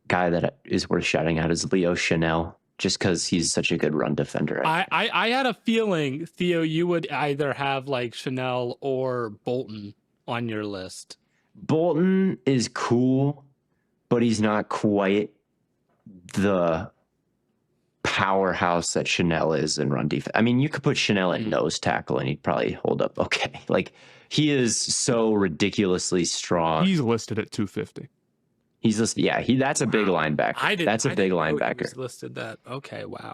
guy that is worth shouting out is Leo Chanel, just because he's such a good run defender. I had a feeling, Theo, you would either have like Chanel or Bolton on your list. Bolton is cool, but he's not quite the powerhouse that Chanel is in run defense. I mean, you could put Chanel at nose tackle and he'd probably hold up okay. Like, he is so ridiculously strong. He's listed at 250. He's listed, that's a big linebacker. That's a big linebacker. He was listed that. Okay, wow.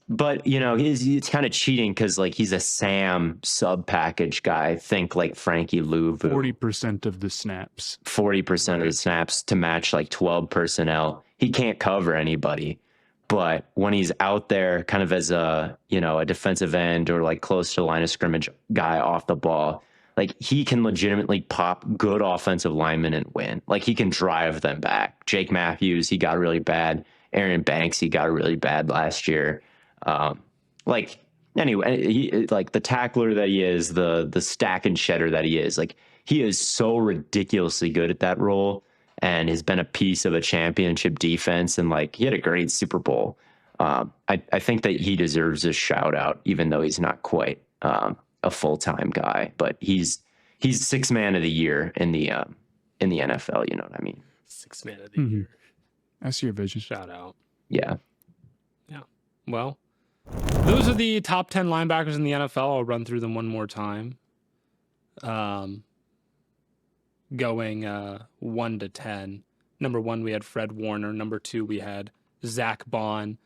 But it's kind of cheating because like he's a Sam sub package guy. Think like Frankie Louvu. 40% of the snaps. 40% of the snaps to match like 12 personnel. He can't cover anybody. But when he's out there kind of as a defensive end or like close to the line of scrimmage guy off the ball, like he can legitimately pop good offensive linemen and win. Like he can drive them back. Jake Matthews, he got really bad. Aaron Banks, he got really bad last year. Anyway, like the tackler that he is, the stack and shedder that he is, like he is so ridiculously good at that role and has been a piece of a championship defense. And like he had a great Super Bowl. I think that he deserves a shout out, even though he's not quite a full-time guy, but he's 6th man of the year in the NFL. You know what I mean? 6th man of the year. I see your vision. Shout out. Yeah. Well, those are the top 10 linebackers in the NFL. I'll run through them one more time. going 1 to 10. Number 1, we had Fred Warner. Number 2, we had Zack Baun.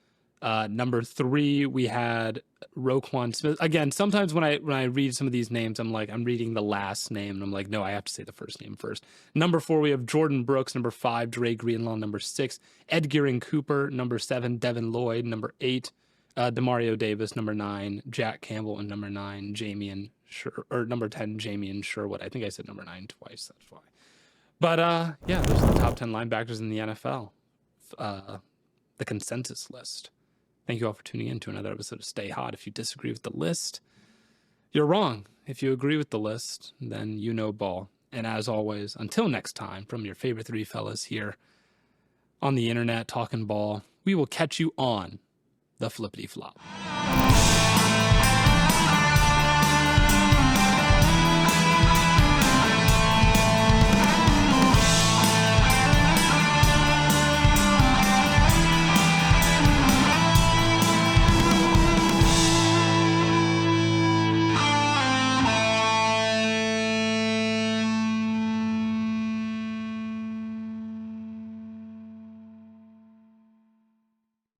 Number 3, we had Roquan Smith. Again, sometimes when I read some of these names, I'm reading the last name, and I'm like, no, I have to say the first name first. Number 4, we have Jordyn Brooks. Number 5, Dre Greenlaw. Number 6, Edgerrin Cooper. Number 7, Devin Lloyd. Number 8, Demario Davis. Number 9, Jack Campbell. And number 9, number 10, Jamie Sherwood. I think I said number 9 twice. That's why. But yeah, those are the top 10 linebackers in the NFL. The consensus list. Thank you all for tuning in to another episode of Stay Hot. If you disagree with the list, you're wrong. If you agree with the list, then you know ball. And as always, until next time, from your favorite 3 fellas here on the internet talking ball, we will catch you on the flippity flop.